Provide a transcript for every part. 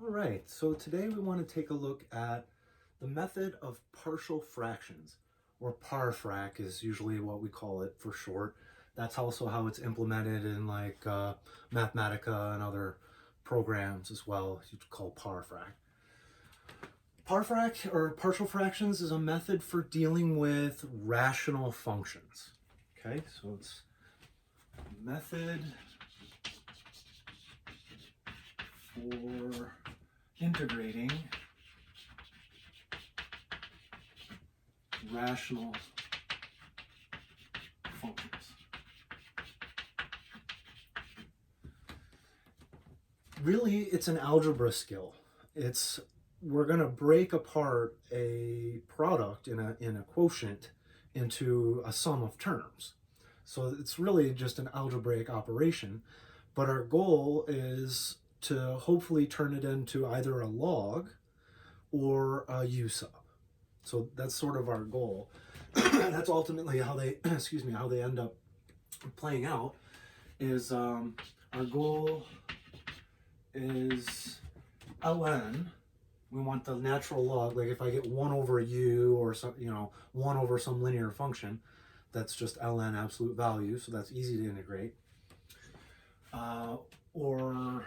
All right, so today we want to take a look at the method of partial fractions, or parfrac is usually what we call it for short. That's also how it's implemented in Mathematica and other programs as well. You call parfrac. Parfrac or partial fractions is a method for dealing with rational functions. Okay, so it's method for integrating rational functions. Really, it's an algebra skill. We're going to break apart a product in a quotient into a sum of terms. So it's really just an algebraic operation, but our goal is to hopefully turn it into either a log or a u sub. So that's sort of our goal. That's ultimately how they, how they end up playing out. Is our goal is ln. We want the natural log. Like if I get 1 over u or some, 1 over some linear function, that's just ln absolute value. So that's easy to integrate. Or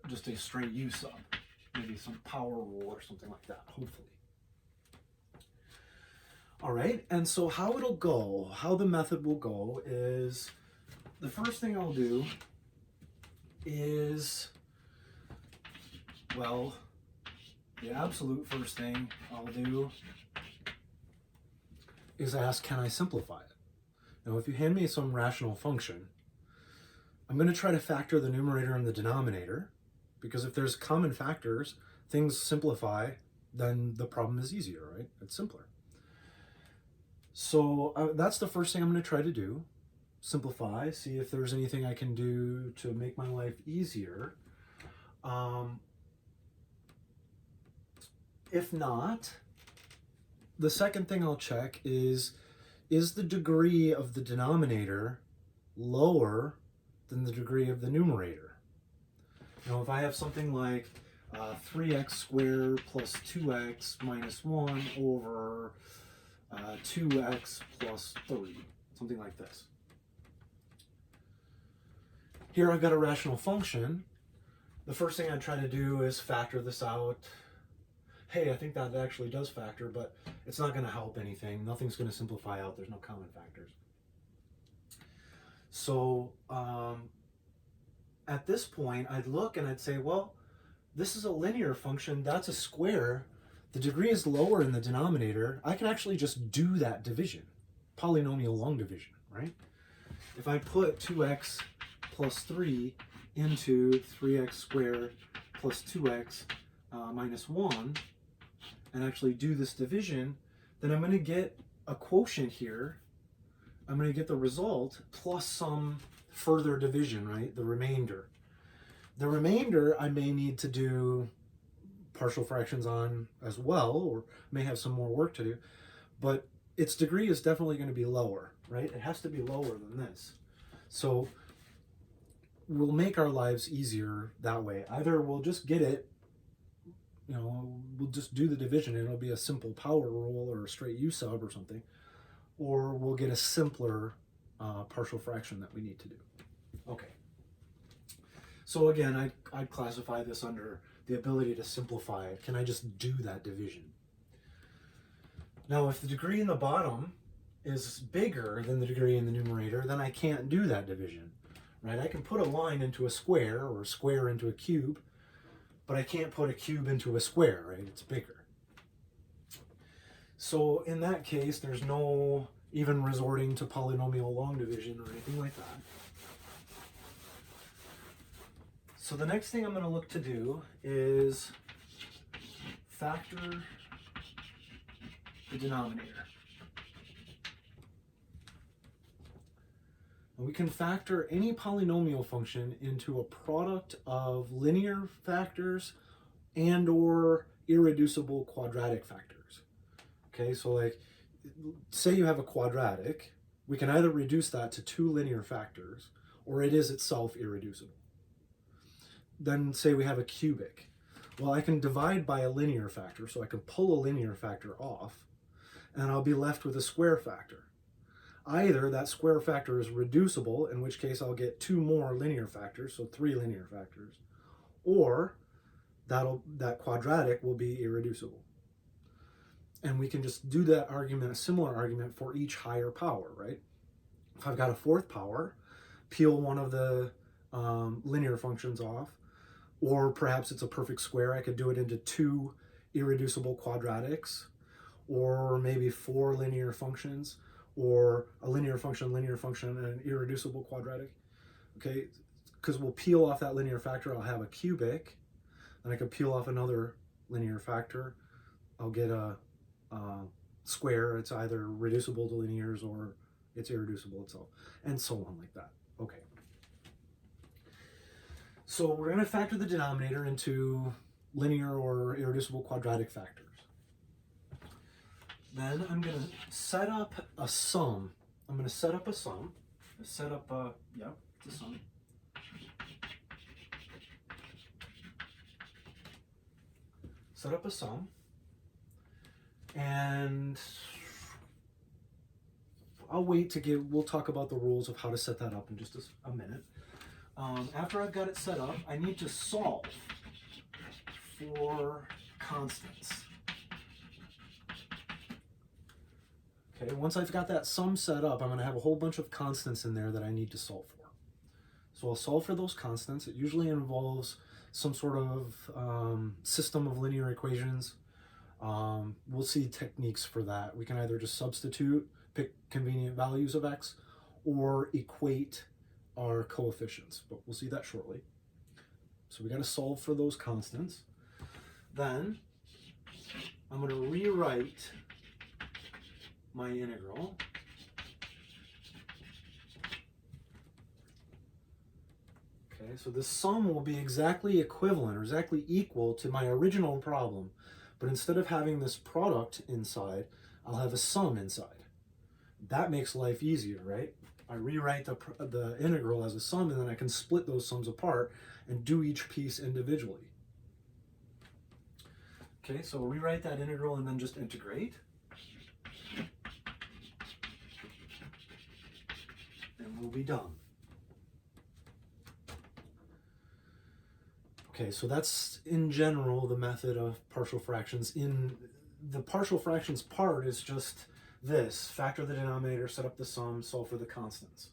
just a straight u sub, maybe some power rule or something like that, hopefully. All right, and so how it'll go, how the method will go is, the first thing I'll do is, well, the absolute first thing I'll do is ask, can I simplify it? Now, if you hand me some rational function, I'm going to try to factor the numerator and the denominator, because if there's common factors, things simplify, then the problem is easier, right? It's simpler. So that's the first thing I'm going to try to do. Simplify, see if there's anything I can do to make my life easier. If not, the second thing I'll check is the degree of the denominator lower than the degree of the numerator? Now, if I have something like 3x squared plus 2x minus 1 over 2x plus 3, something like this. Here I've got a rational function. The first thing I try to do is factor this out. Hey, I think that actually does factor, but it's not going to help anything. Nothing's going to simplify out. There's no common factors. So at this point, I'd look and I'd say, well, this is a linear function. That's a square. The degree is lower in the denominator. I can actually just do that division, polynomial long division, right? If I put 2x plus 3 into 3x squared plus 2x minus 1, and actually do this division, then I'm going to get a quotient here. I'm going to get the result plus some further division, right? The remainder. The remainder I may need to do partial fractions on as well, or may have some more work to do, but its degree is definitely going to be lower, right? It has to be lower than this. So we'll make our lives easier that way. Either we'll just get it, we'll just do the division and it'll be a simple power rule or a straight u sub or something, or we'll get a simpler partial fraction that we need to do. Okay. So again, I'd classify this under the ability to simplify it. Can I just do that division? Now, if the degree in the bottom is bigger than the degree in the numerator, then I can't do that division, right? I can put a line into a square or a square into a cube, but I can't put a cube into a square, right? It's bigger. So in that case, there's no even resorting to polynomial long division or anything like that. So the next thing I'm going to look to do is factor the denominator. And we can factor any polynomial function into a product of linear factors and or irreducible quadratic factors. Okay, so like, say you have a quadratic, we can either reduce that to 2 linear factors, or it is itself irreducible. Then say we have a cubic. Well, I can divide by a linear factor, so I can pull a linear factor off, and I'll be left with a square factor. Either that square factor is reducible, in which case I'll get 2 more linear factors, so 3 linear factors, or that quadratic will be irreducible. And we can just do that argument, a similar argument for each higher power, right? If I've got a 4th power, peel one of the linear functions off, or perhaps it's a perfect square. I could do it into 2 irreducible quadratics, or maybe 4 linear functions, or a linear function, and an irreducible quadratic. Okay, because we'll peel off that linear factor, I'll have a cubic, and I can peel off another linear factor. I'll get a square. It's either reducible to linears or it's irreducible itself, and so on like that. Okay. So we're going to factor the denominator into linear or irreducible quadratic factors. Then I'm going to set up a sum. I'm going to set up a sum. Set up a, yeah, it's a sum. Set up a sum. And I'll wait to we'll talk about the rules of how to set that up in just a minute. After I've got it set up, I need to solve for constants. Okay, once I've got that sum set up, I'm going to have a whole bunch of constants in there that I need to solve for. So I'll solve for those constants. It usually involves some sort of system of linear equations. We'll see techniques for that. We can either just substitute, pick convenient values of x, or equate our coefficients, but we'll see that shortly. So we got to solve for those constants. Then I'm going to rewrite my integral. Okay, so this sum will be exactly equivalent or exactly equal to my original problem, but instead of having this product inside, I'll have a sum inside. That makes life easier, right? I rewrite the integral as a sum, and then I can split those sums apart and do each piece individually. Okay, so rewrite that integral and then just integrate. And we'll be done. Okay, so that's in general the method of partial fractions. In the partial fractions part is just this: factor the denominator, set up the sum, solve for the constants.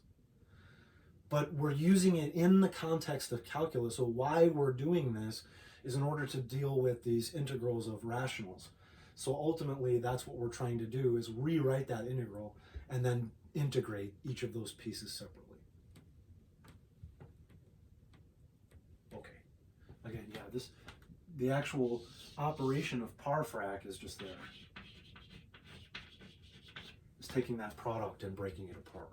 But we're using it in the context of calculus, so why we're doing this is in order to deal with these integrals of rationals. So ultimately, that's what we're trying to do, is rewrite that integral and then integrate each of those pieces separately. Okay. Again, yeah, the actual operation of parfrac is just there. It's taking that product and breaking it apart.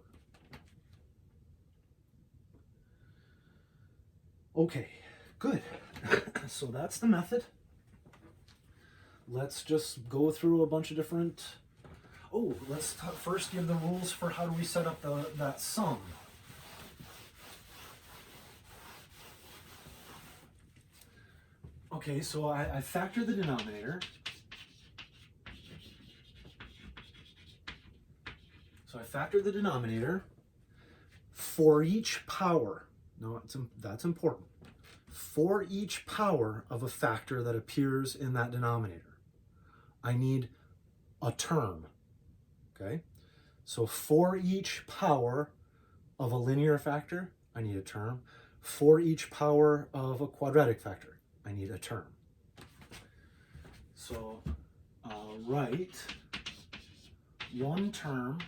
Okay, good. So that's the method. Let's just go through a bunch of different... Oh, let's first give the rules for how do we set up that sum. Okay, so I factor the denominator. So I factor the denominator for each power. No, that's important. For each power of a factor that appears in that denominator, I need a term. Okay? So for each power of a linear factor, I need a term. For each power of a quadratic factor, I need a term. So I'll write one term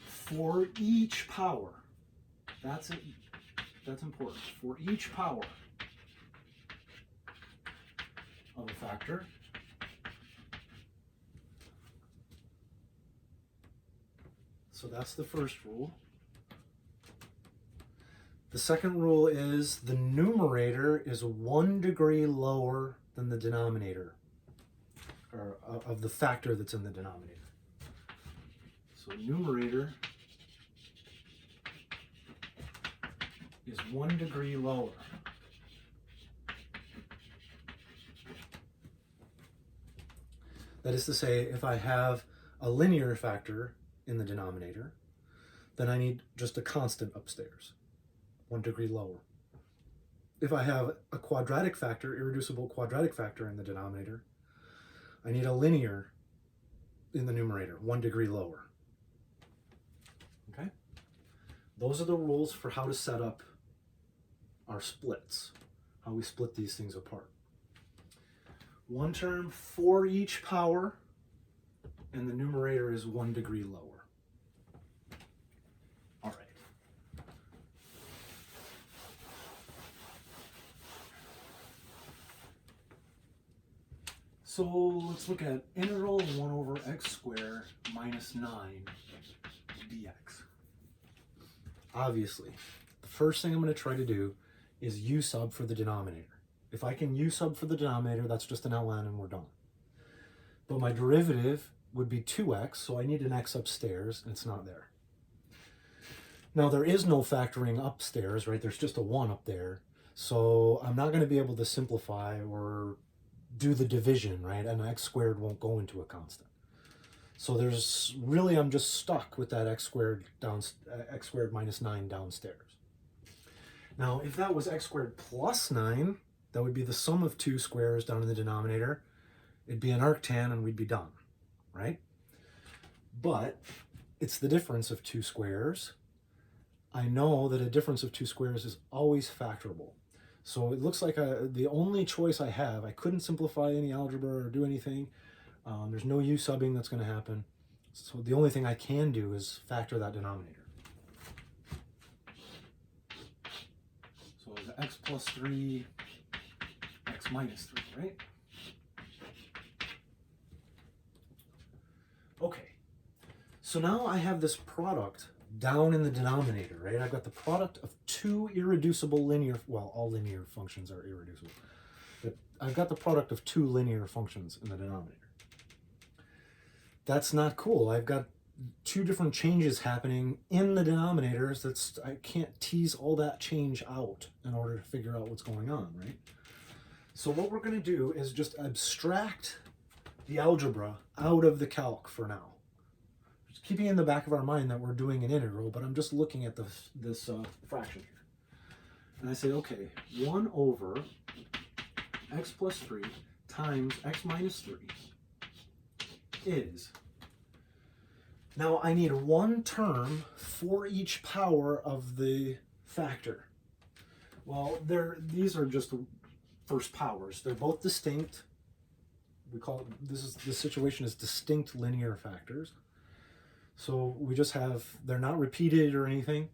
for each power. That's it. That's important. For each power of a factor. So that's the first rule. The second rule is the numerator is 1 degree lower than the denominator, or of the factor that's in the denominator. So numerator is 1 degree lower. That is to say, if I have a linear factor in the denominator, then I need just a constant upstairs, 1 degree lower. If I have a quadratic factor, irreducible quadratic factor in the denominator, I need a linear in the numerator, 1 degree lower. Okay? Those are the rules for how to set up our splits, how we split these things apart. One term for each power, and the numerator is 1 degree lower. All right. So let's look at integral 1 over x squared minus 9 dx. Obviously, the first thing I'm going to try to do is u sub for the denominator. If I can u sub for the denominator, that's just an ln and we're done. But my derivative would be 2x, so I need an x upstairs, and it's not there. Now, there is no factoring upstairs, right? There's just a 1 up there. So I'm not going to be able to simplify or do the division, right? And x squared won't go into a constant. So there's really, I'm just stuck with that x squared minus 9 downstairs. Now, if that was x squared plus 9, that would be the sum of 2 squares down in the denominator. It'd be an arctan and we'd be done, right? But it's the difference of 2 squares. I know that a difference of 2 squares is always factorable. So it looks like the only choice I have, I couldn't simplify any algebra or do anything. There's no u subbing that's going to happen. So the only thing I can do is factor that denominator. So it's x plus 3, x minus 3, right? Okay, so now I have this product down in the denominator, right? I've got the product of 2 irreducible linear, well, all linear functions are irreducible, but I've got the product of 2 linear functions in the denominator. That's not cool. I've got 2 different changes happening in the denominators. I can't tease all that change out in order to figure out what's going on, right? So what we're going to do is just abstract the algebra out of the calc for now. Just keeping in the back of our mind that we're doing an integral, but I'm just looking at this fraction here. And I say, okay, 1 over x plus 3 times x minus 3 is... Now I need 1 term for each power of the factor. Well, these are just first powers. They're both distinct. We call it, this situation is distinct linear factors. So we just have, they're not repeated or anything.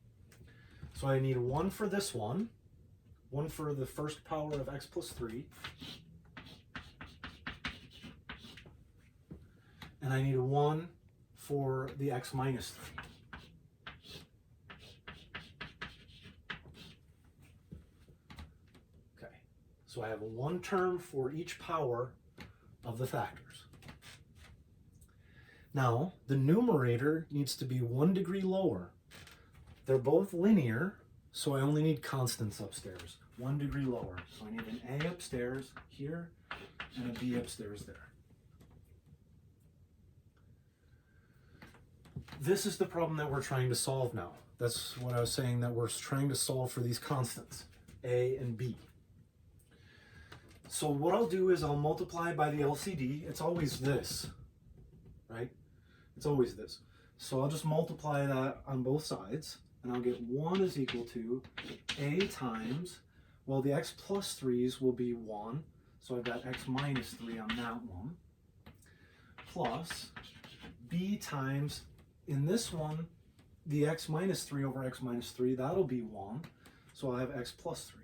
So I need 1 for this one for the first power of x plus 3, and I need 1 for the x minus 3. Okay, so I have 1 term for each power of the factors. Now, the numerator needs to be 1 degree lower. They're both linear, so I only need constants upstairs. 1 degree lower. So I need an A upstairs here and a B upstairs there. This is the problem that we're trying to solve now. That's what I was saying, that we're trying to solve for these constants, A and B. So what I'll do is I'll multiply by the LCD. It's always this, right? It's always this. So I'll just multiply that on both sides, and I'll get 1 is equal to A times, well, the x plus 3's will be 1, so I've got x minus 3 on that one, plus B times, in this one, the x minus 3 over x minus 3, that'll be 1, so I'll have x plus 3.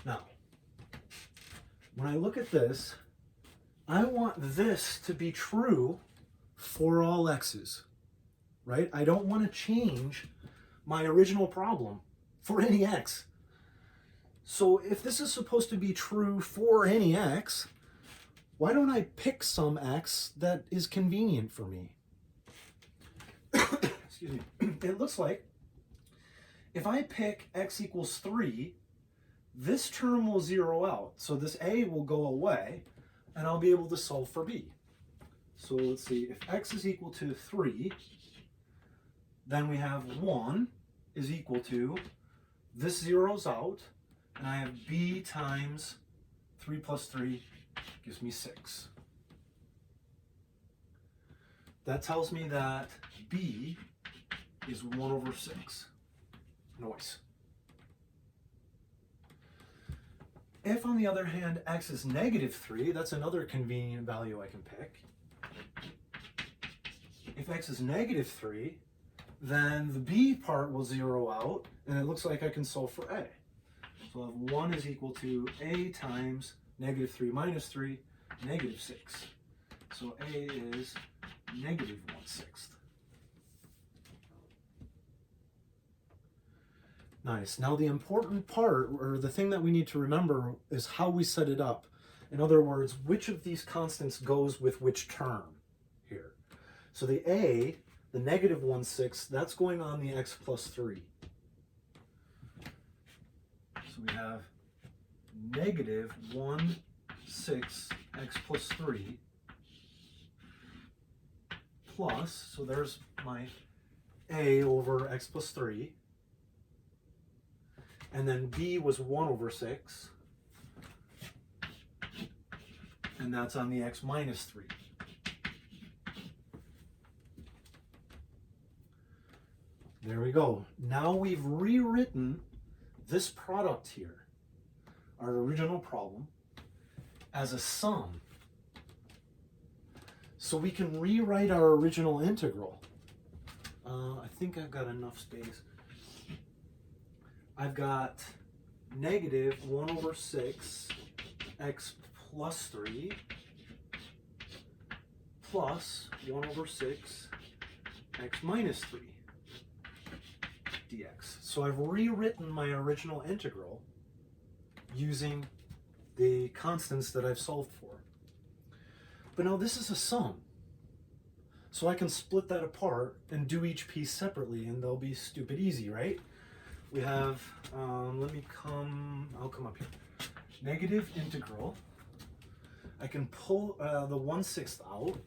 Now, when I look at this, I want this to be true for all x's, right? I don't want to change my original problem for any x. So if this is supposed to be true for any x, why don't I pick some x that is convenient for me? Excuse me. It looks like if I pick x equals 3, this term will zero out. So this a will go away, and I'll be able to solve for b. So let's see, if x is equal to 3, then we have 1 is equal to, this zeroes out, and I have b times 3 plus 3 gives me 6. That tells me that b is 1 over 6. Nice. If, on the other hand, x is negative 3, that's another convenient value I can pick. If x is negative 3, then the b part will zero out, and it looks like I can solve for a. So I'll have 1 is equal to a times negative 3 minus 3, negative 6. So a is negative 1/6. Nice. Now the important part, or the thing that we need to remember, is how we set it up. In other words, which of these constants goes with which term here. So the a, the negative 1/6, that's going on the x plus 3. So we have negative 1/6 x plus 3 plus, so there's my a over x plus 3. And then b was 1 over 6. And that's on the x minus 3. There we go. Now we've rewritten this product here, our original problem, as a sum. So we can rewrite our original integral. I think I've got enough space. I've got negative 1 over 6 x plus 3 plus 1 over 6 x minus 3 dx. So I've rewritten my original integral using the constants that I've solved for. But now this is a sum. So I can split that apart and do each piece separately, and they'll be stupid easy, right? We have, I'll come up here. Negative integral. I can pull the 1/6 out.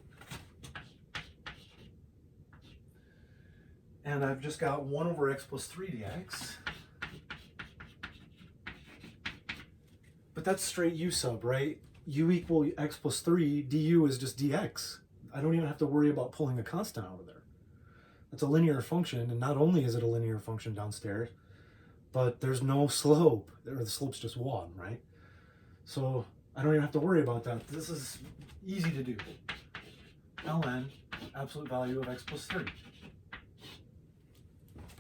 And I've just got 1 over x plus 3 dx. But that's straight u sub, right? U equal x plus 3, du is just dx. I don't even have to worry about pulling a constant out of there. It's a linear function, and not only is it a linear function downstairs, but there's no slope, or the slope's just 1, right? So I don't even have to worry about that. This is easy to do. ln, absolute value of x plus 3.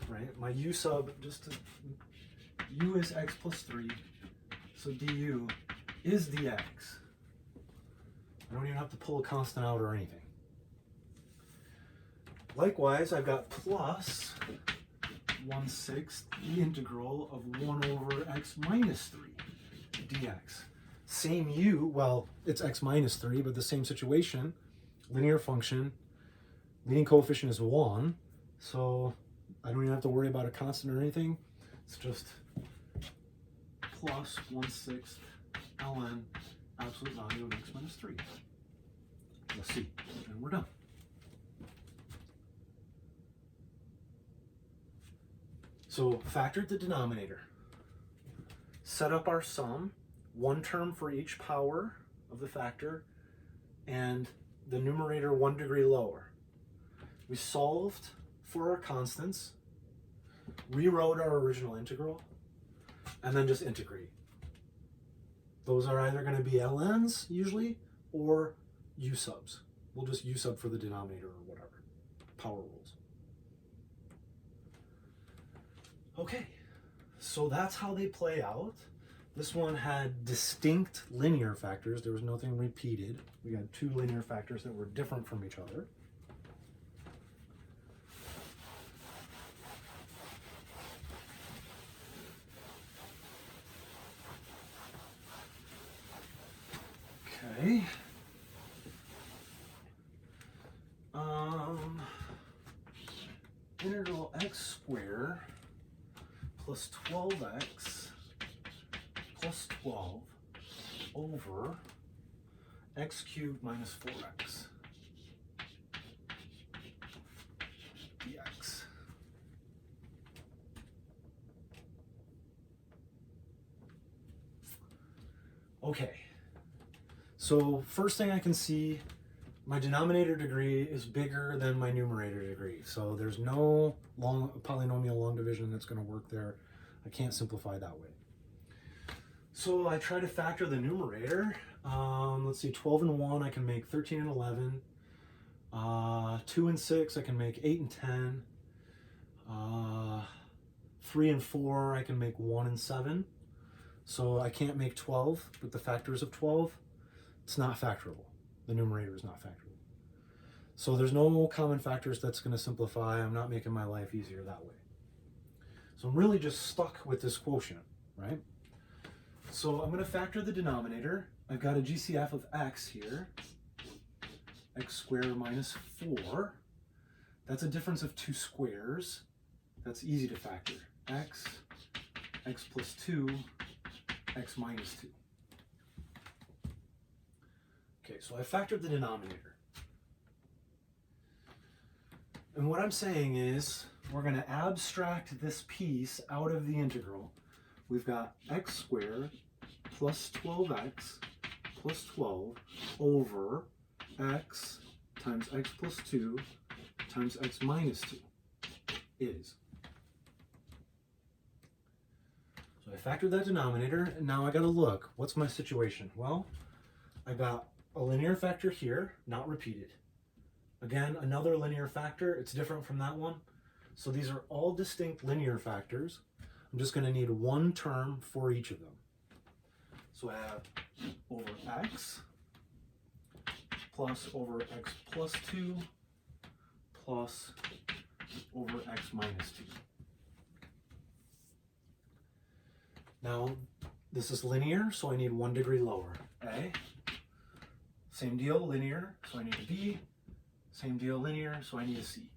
Right? My u sub, u is x plus 3, so du is dx. I don't even have to pull a constant out or anything. Likewise, I've got plus 1/6 the integral of 1 over x minus 3 dx. Same u, well, it's x minus 3, but the same situation. Linear function, leading coefficient is 1, so I don't even have to worry about a constant or anything. It's just plus 1/6 ln absolute value of x minus 3. Let's see, and we're done. So factor the denominator. Set up our sum, one term for each power of the factor, and the numerator 1 degree lower. We solved for our constants, rewrote our original integral, and then just integrate. Those are either going to be ln's usually, or u subs. We'll just u sub for the denominator or whatever. Power rules. Okay, so that's how they play out. This one had distinct linear factors. There was nothing repeated. We got two linear factors that were different from each other. Okay. Integral x squared plus 12x plus 12 over x cubed minus 4x dx. Okay, so first thing I can see, my denominator degree is bigger than my numerator degree. So there's no polynomial long division that's going to work there. I can't simplify that way. So I try to factor the numerator. Let's see, 12 and 1, I can make 13 and 11. 2 and 6, I can make 8 and 10. 3 and 4, I can make 1 and 7. So I can't make 12, but the factors of 12, it's not factorable. The numerator is not factorable. So there's no common factors that's going to simplify. I'm not making my life easier that way. So I'm really just stuck with this quotient, right? So I'm going to factor the denominator. I've got a GCF of x here, x squared minus 4. That's a difference of 2 squares. That's easy to factor. X plus 2, x minus 2. Okay, so I factored the denominator. And what I'm saying is, we're going to abstract this piece out of the integral. We've got x squared plus 12x plus 12 over x times x plus 2 times x minus 2 is. So I factored that denominator, and now I got to look. What's my situation? Well, I got a linear factor here, not repeated. Again, another linear factor. It's different from that one. So these are all distinct linear factors. I'm just going to need one term for each of them. So I have over x plus over x plus 2 plus over x minus 2. Now, this is linear, so I need 1 degree lower. A. Same deal, linear, so I need a B. Same deal, linear, so I need a C.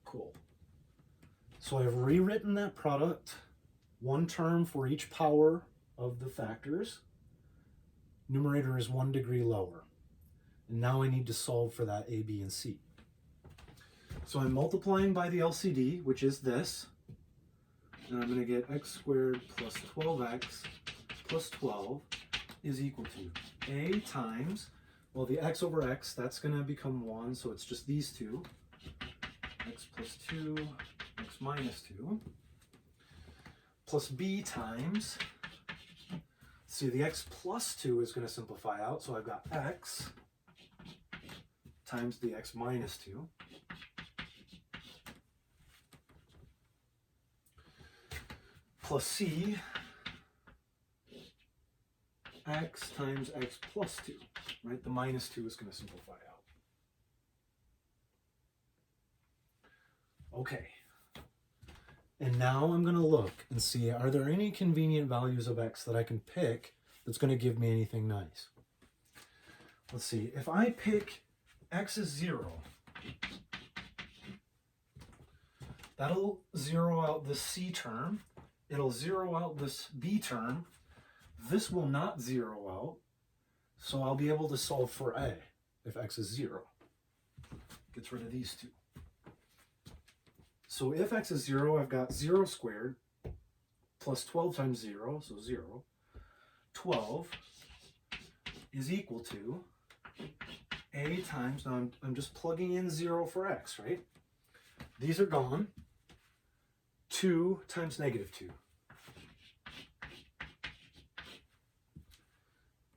Cool. So I've rewritten that product, one term for each power of the factors. Numerator is 1 degree lower. And now I need to solve for that A, B, and C. So I'm multiplying by the LCD, which is this. And I'm going to get x squared plus 12x plus 12 is equal to A times, well, the x over x, that's going to become 1, so it's just these two. X plus 2, x minus 2, plus B times, see, the x plus 2 is going to simplify out, so I've got x times the x minus 2. Plus C, x times x plus 2, right? The minus 2 is going to simplify out. Okay. And now I'm going to look and see, are there any convenient values of x that I can pick that's going to give me anything nice? Let's see. If I pick x is 0, that'll zero out this C term. It'll zero out this B term. This will not zero out, so I'll be able to solve for A if x is 0. Gets rid of these two. So if x is 0, I've got 0 squared plus 12 times 0, so 0. 12 is equal to A times, now I'm just plugging in 0 for x, right? These are gone. 2 times negative 2.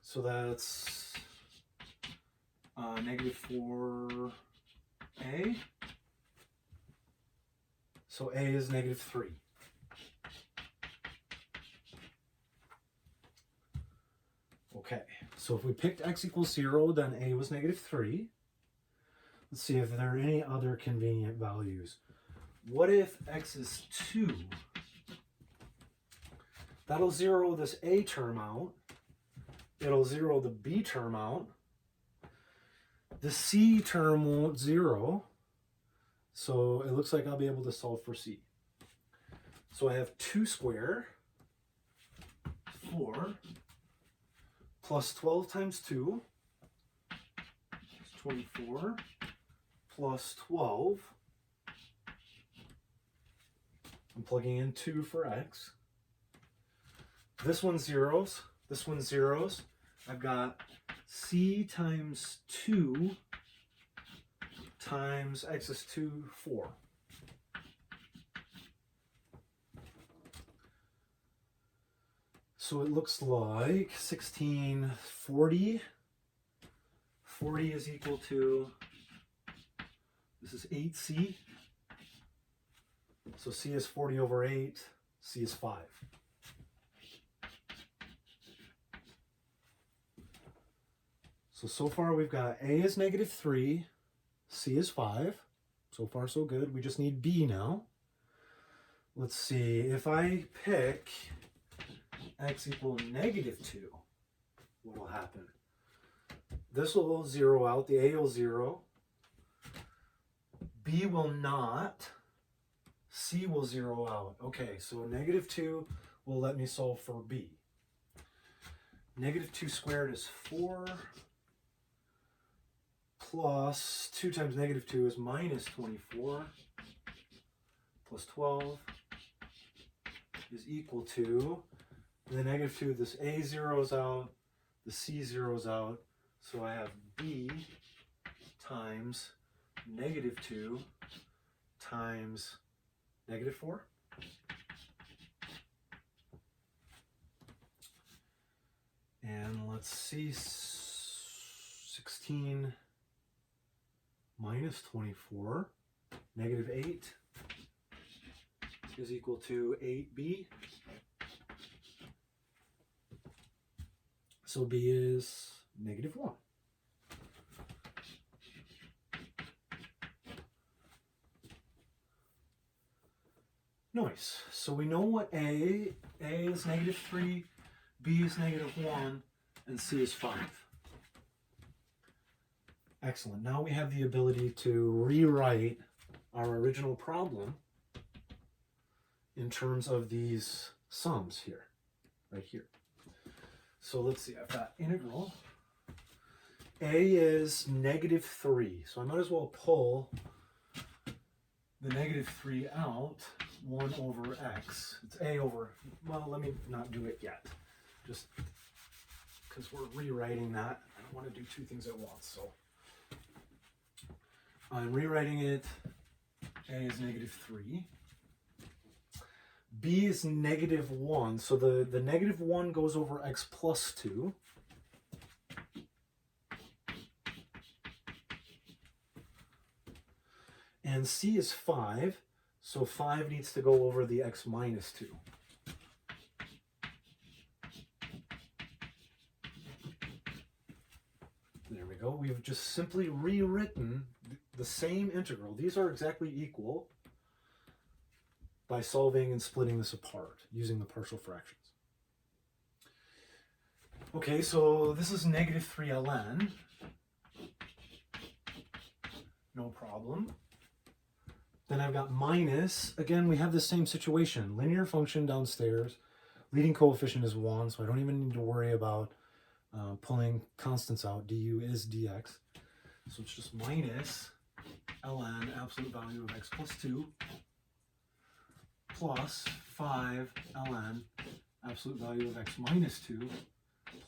So that's negative 4a. So a is negative 3. Okay, so if we picked x equals 0, then a was negative 3. Let's see if there are any other convenient values. What if x is 2? That'll zero this a term out. It'll zero the b term out. The c term won't zero. So it looks like I'll be able to solve for c. So I have 2 square, 4, plus 12 times 2 is 24, plus 12. I'm plugging in 2 for x. This one zeros, this one zeros. I've got c times 2 times x is 2, 4. So it looks like 1640. 40 is equal to, this is 8c. So c is 40 over 8, c is 5. So far we've got a is -3, c is 5. So far so good. We just need b now. Let's see, if I pick x equal -2, what will happen? This will zero out, the a will zero, b will not, c will zero out. Okay, so -2 will let me solve for b. -2 squared is 4, plus 2 times -2 is -24, plus 12 is equal to, and the -2, this a zeroes out, the c zeroes out, so I have b times -2 times -4. And let's see, 16 minus 24, -8 is equal to 8b. So b is -1. Nice. So we know what a is -3, b is -1, and c is 5. Excellent. Now we have the ability to rewrite our original problem in terms of these sums here, right here. So let's see, I've got integral. A is -3, so I might as well pull the -3 out, 1 over x. It's a over, well, let me not do it yet, just because we're rewriting that. I don't want to do 2 things at once, so I'm rewriting it. A is -3. B is -1, so the -1 goes over x plus 2. And c is 5, so 5 needs to go over the x minus 2. There we go. We've just simply rewritten the same integral. These are exactly equal by solving and splitting this apart using the partial fractions. Okay, so this is -3 ln. No problem. Then I've got minus, again, we have the same situation. Linear function downstairs, leading coefficient is 1, so I don't even need to worry about pulling constants out. du is dx. So it's just minus ln absolute value of x plus 2 plus 5 ln absolute value of x minus 2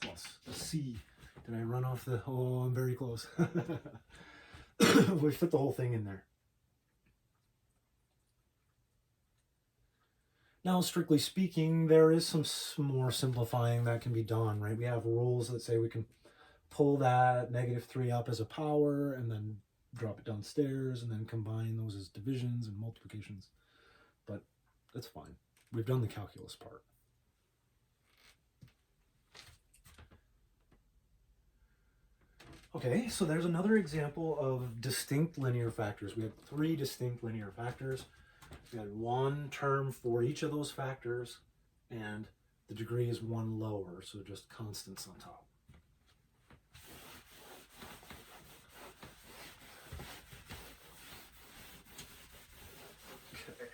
plus a c. Did I run off the, oh, I'm very close. We fit the whole thing in there. Now, strictly speaking, there is some more simplifying that can be done, right? We have rules that say we can pull that -3 up as a power and then drop it downstairs and then combine those as divisions and multiplications. But that's fine. We've done the calculus part. Okay, so there's another example of distinct linear factors. We had 3 distinct linear factors. We had 1 term for each of those factors, and the degree is 1 lower, so just constants on top. Okay.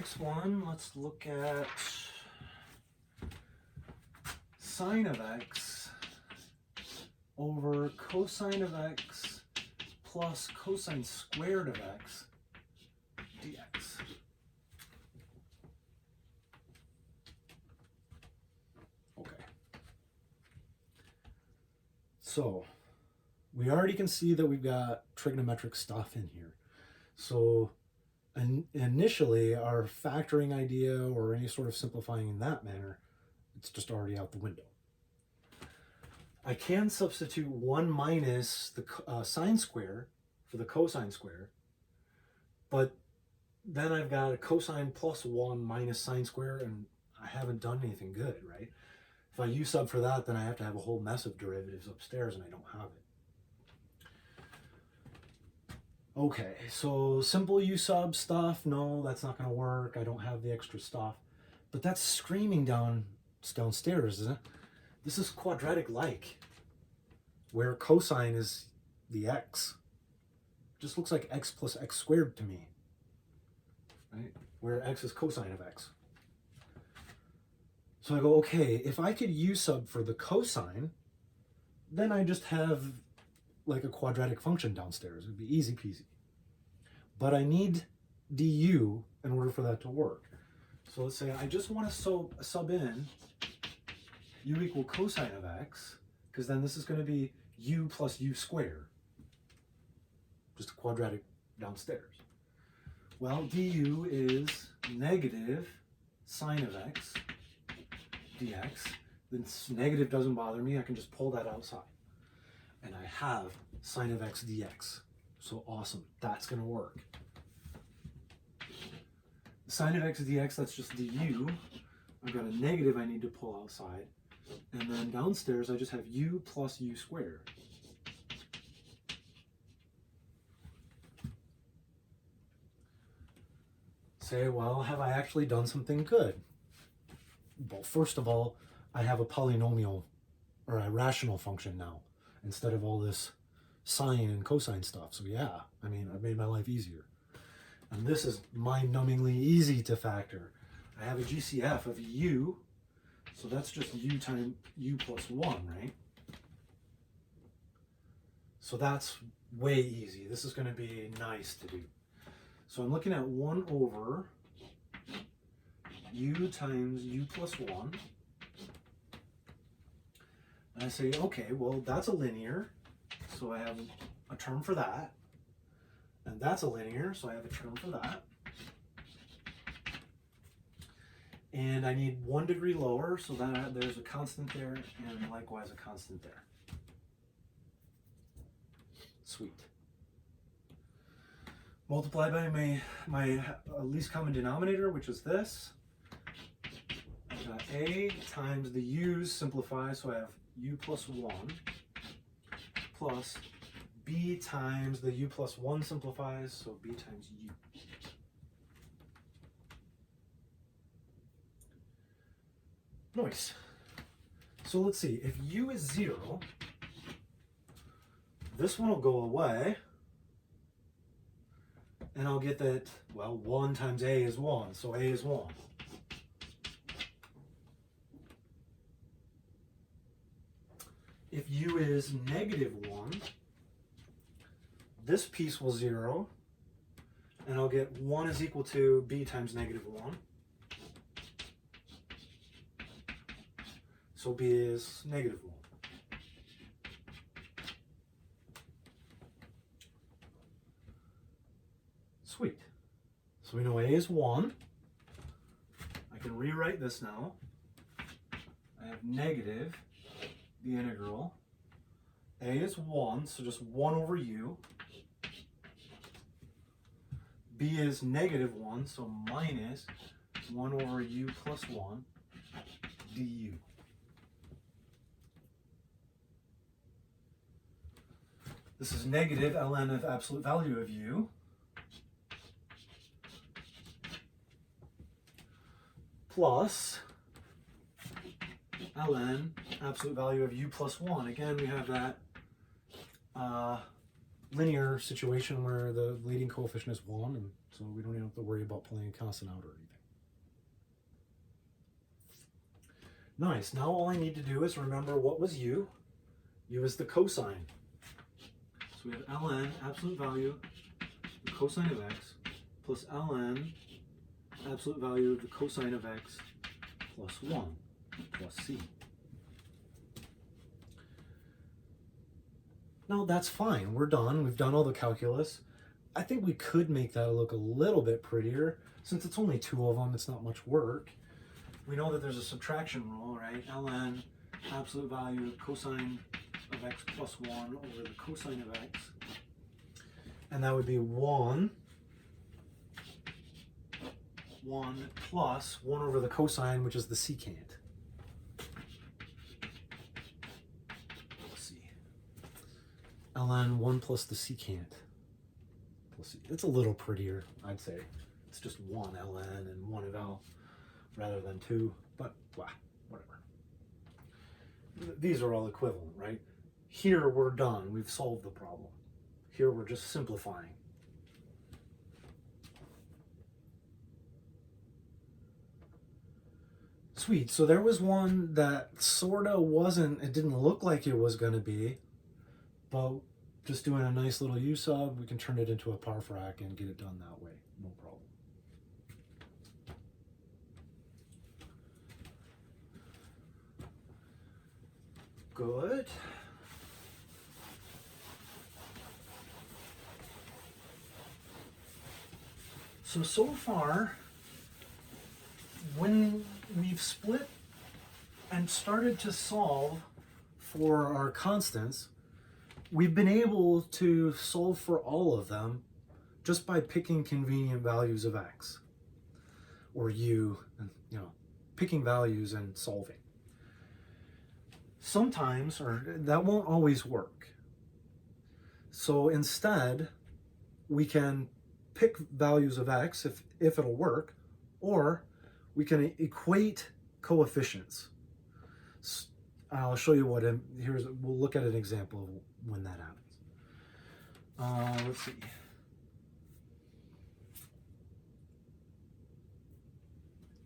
next one, let's look at sine of x over cosine of x plus cosine squared of x dx. Okay. So we already can see that we've got trigonometric stuff in here. So initially, our factoring idea or any sort of simplifying in that manner, it's just already out the window. I can substitute 1 minus the sine square for the cosine square, but then I've got a cosine plus 1 minus sine square, and I haven't done anything good, right? If I u sub for that, then I have to have a whole mess of derivatives upstairs, and I don't have it. Okay, so simple u sub stuff, no, that's not going to work. I don't have the extra stuff. But that's screaming downstairs, isn't it? This is quadratic-like, where cosine is the x. It just looks like x plus x squared to me, right? Where x is cosine of x. So I go, okay, if I could u sub for the cosine, then I just have like a quadratic function downstairs. It'd be easy peasy. But I need du in order for that to work. So let's say I just want to sub in u equal cosine of x, because then this is going to be u plus u squared. Just a quadratic downstairs. Well, du is negative sine of x dx. This negative doesn't bother me. I can just pull that outside. And I have sine of x dx. So awesome. That's going to work. Sine of x dx, that's just du. I've got a negative I need to pull outside. And then downstairs, I just have u plus u squared. Say, well, have I actually done something good? Well, first of all, I have a polynomial or a rational function now, instead of all this sine and cosine stuff. So yeah, I mean, I've made my life easier. And this is mind-numbingly easy to factor. I have a GCF of u, so that's just u times u plus 1, right? So that's way easy. This is going to be nice to do. So I'm looking at 1 over u times u plus 1. And I say, okay, well, that's a linear, so I have a term for that. And that's a linear, so I have a term for that. And I need 1 degree lower, so that there's a constant there, and likewise a constant there. Sweet. Multiply by my least common denominator, which is this. I've got a times the u's simplify, so I have u plus 1 plus b times the u plus 1 simplifies, so b times u. Nice. So let's see, if u is 0, this one will go away, and I'll get that, well, 1 times a is 1, so a is 1. If u is negative 1, this piece will 0, and I'll get 1 is equal to b times negative 1. So b is negative 1. Sweet. So we know a is 1. I can rewrite this now. I have negative the integral. A is 1, so just 1 over u. B is negative 1, so minus 1 over u plus 1 du. This is negative ln of absolute value of u plus ln absolute value of u plus 1. Again, we have that linear situation where the leading coefficient is 1, and so we don't even have to worry about pulling a constant out or anything. Nice. Now all I need to do is remember what was u. U is the cosine. So we have ln, absolute value, the cosine of x, plus ln, absolute value of the cosine of x, plus 1, plus c. Now that's fine. We're done. We've done all the calculus. I think we could make that look a little bit prettier. Since it's only two of them, it's not much work. We know that there's a subtraction rule, right? ln, absolute value of cosine of x plus 1 over the cosine of x. And that would be 1 plus 1 over the cosine, which is the secant. Let's see. ln 1 plus the secant. Let's see. It's a little prettier, I'd say. It's just 1 ln and 1 of l rather than 2, but blah, whatever. These are all equivalent, right? Here we're done. We've solved the problem. Here we're just simplifying. Sweet. So there was one that sort of wasn't, it didn't look like it was going to be, but just doing a nice little U sub, we can turn it into a parfrac and get it done that way. No problem. Good. So far, when we've split and started to solve for our constants, we've been able to solve for all of them just by picking convenient values of x or u, and picking values and solving. Sometimes, or that won't always work. So instead, we can pick values of x if it'll work, or we can equate coefficients. I'll show you what, we'll look at an example of when that happens. Let's see.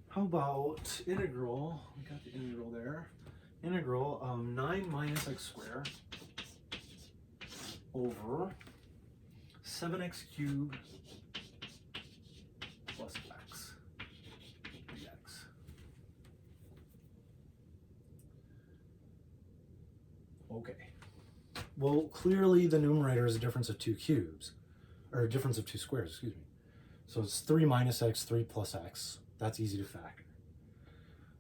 How about integral, we got the integral there. Integral of 9 minus x squared over 7x cubed plus x dx. Okay. Well, clearly the numerator is a difference of 2 cubes, or a difference of 2 squares, excuse me. So it's 3 minus x, 3 plus x. That's easy to factor.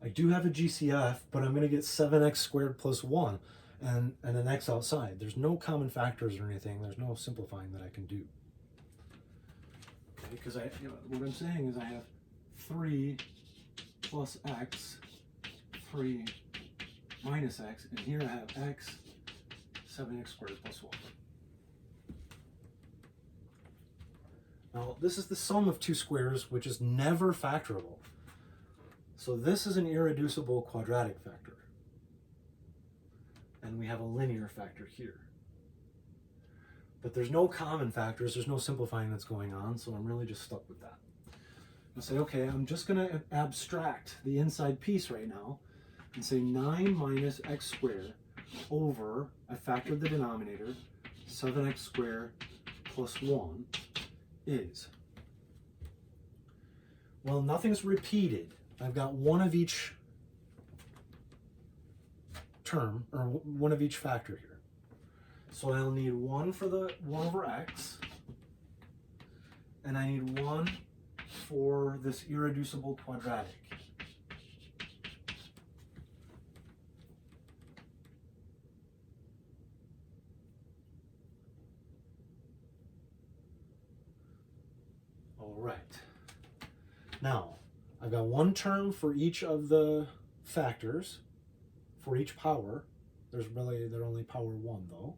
I do have a GCF, but I'm going to get 7x squared plus 1 and an x outside. There's no common factors or anything. There's no simplifying that I can do. Okay, because what I'm saying is I have 3 plus x, 3 minus x, and here I have x, 7x squared plus 1. Now, this is the sum of 2 squares, which is never factorable. So this is an irreducible quadratic factor. And we have a linear factor here. But there's no common factors, there's no simplifying that's going on, so I'm really just stuck with that. I'll say, okay, I'm just going to abstract the inside piece right now and say 9 minus x squared over, I factored the denominator, 7x squared plus 1 is, well, nothing's repeated. I've got one of each term, or one of each factor here. So I'll need 1 for the 1 over x, and I need 1 for this irreducible quadratic. All right. Now, I've got one term for each of the factors, for each power. They're only power 1 though.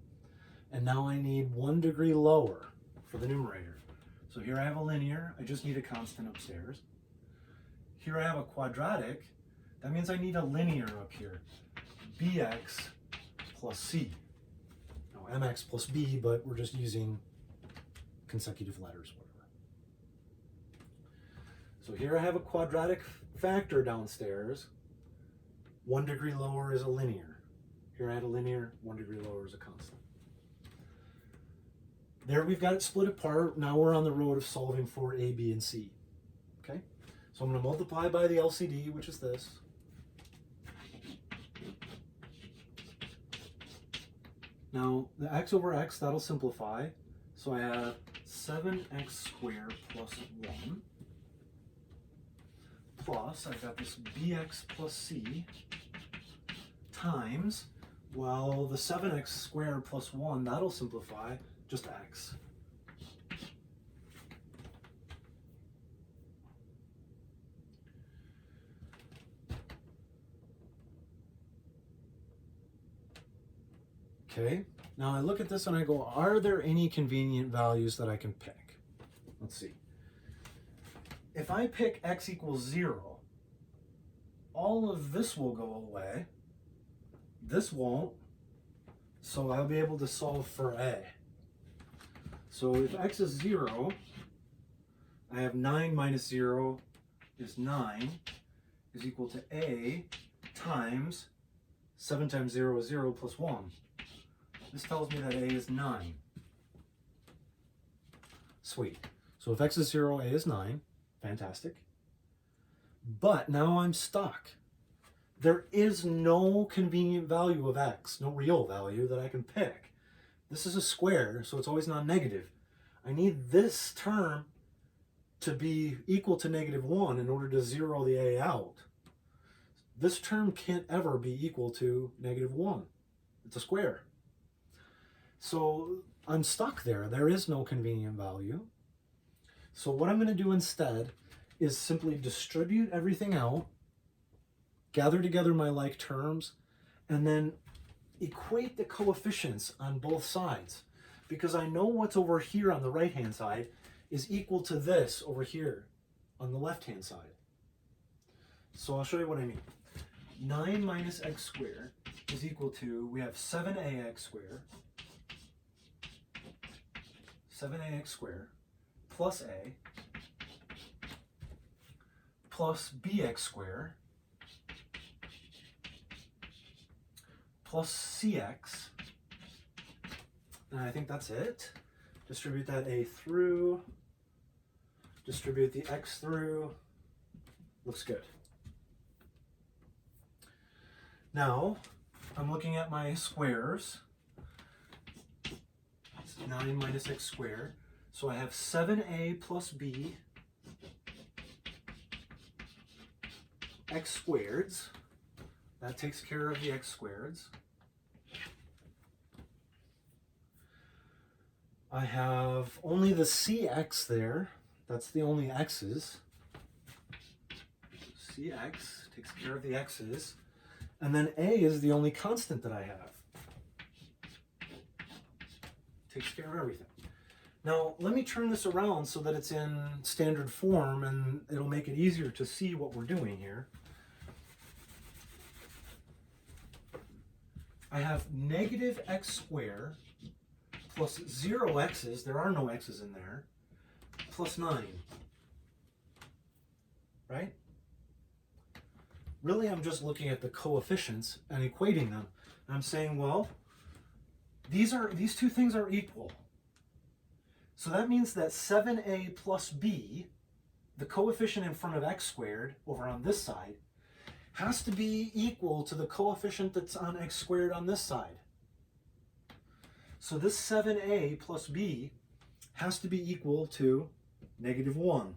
And now I need 1 degree lower for the numerator. So here I have a linear, I just need a constant upstairs. Here I have a quadratic, that means I need a linear up here. Bx plus c. Now mx plus b, but we're just using consecutive letters, whatever. So here I have a quadratic factor downstairs, 1 degree lower is a linear. Here I had a linear, 1 degree lower is a constant. There we've got it split apart. Now we're on the road of solving for A, B, and C. Okay? So I'm going to multiply by the LCD, which is this. Now, the x over x, that'll simplify. So I have 7x squared plus 1 plus, I've got this bx plus c times, well, the 7x squared plus 1, that'll simplify, just x. Okay, now I look at this and I go, are there any convenient values that I can pick? Let's see. If I pick x equals 0, all of this will go away. This won't, so I'll be able to solve for a. So if x is 0, I have 9 minus 0 is 9, is equal to a times 7 times 0 is 0 plus 1. This tells me that a is 9. Sweet. So if x is 0, a is 9. Fantastic. But now I'm stuck. There is no convenient value of x, no real value that I can pick. This is a square, so it's always non-negative. I need this term to be equal to -1 in order to zero the a out. This term can't ever be equal to -1. It's a square. So I'm stuck there. There is no convenient value. So what I'm going to do instead is simply distribute everything out, gather together my like terms, and then equate the coefficients on both sides. Because I know what's over here on the right-hand side is equal to this over here on the left-hand side. So I'll show you what I mean. 9 minus x squared is equal to, we have 7ax squared, 7ax squared plus a plus bx squared plus cx, and I think that's it. Distribute that a through, distribute the x through, looks good. Now, I'm looking at my squares. It's 9 minus x squared. So I have 7a plus b x squareds. That takes care of the x squareds. I have only the cx there. That's the only x's. Cx takes care of the x's. And then a is the only constant that I have. Takes care of everything. Now, let me turn this around so that it's in standard form and it'll make it easier to see what we're doing here. I have negative x squared plus 0 x's, there are no x's in there, plus 9. Right? Really, I'm just looking at the coefficients and equating them. I'm saying, well, these two things are equal. So that means that 7a plus b, the coefficient in front of x squared over on this side, has to be equal to the coefficient that's on x squared on this side. So this 7a plus b has to be equal to -1.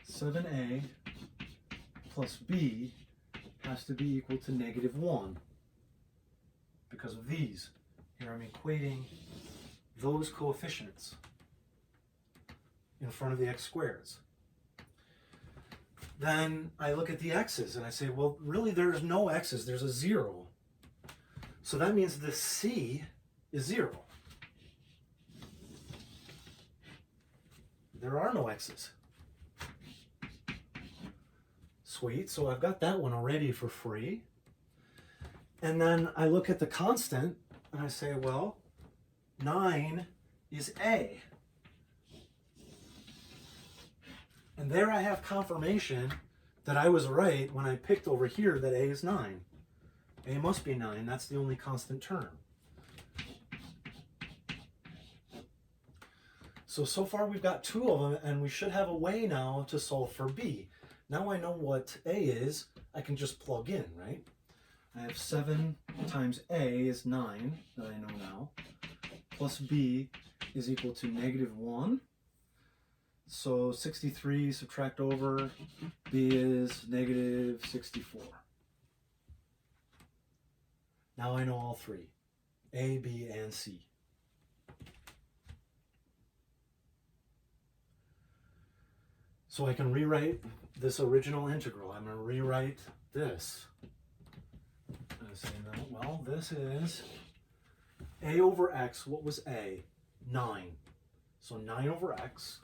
7a plus b has to be equal to -1 because of these. Here I'm equating those coefficients in front of the x squareds. Then I look at the x's and I say, well, really there's no x's, there's a 0. So that means the c is 0. There are no x's. Sweet, so I've got that one already for free. And then I look at the constant and I say, well, 9 is a. And there I have confirmation that I was right when I picked over here that a is 9. A must be 9. That's the only constant term. So far we've got 2 of them, and we should have a way now to solve for b. Now I know what a is, I can just plug in, right? I have 7 times a is 9, that I know now, plus b is equal to -1. So 63 subtract over, b is -64. Now I know all 3, a, b, and c. So I can rewrite this original integral. I'm going to rewrite this. I'm say, no, well, this is a over x. What was a? 9. So 9 over x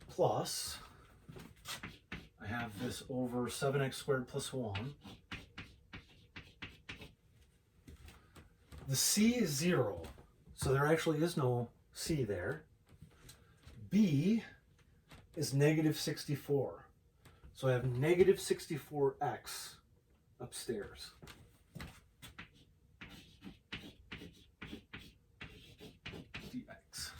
plus, I have this over 7x squared plus 1. The c is 0, so there actually is no c there. B is -64. So I have -64x upstairs. Dx.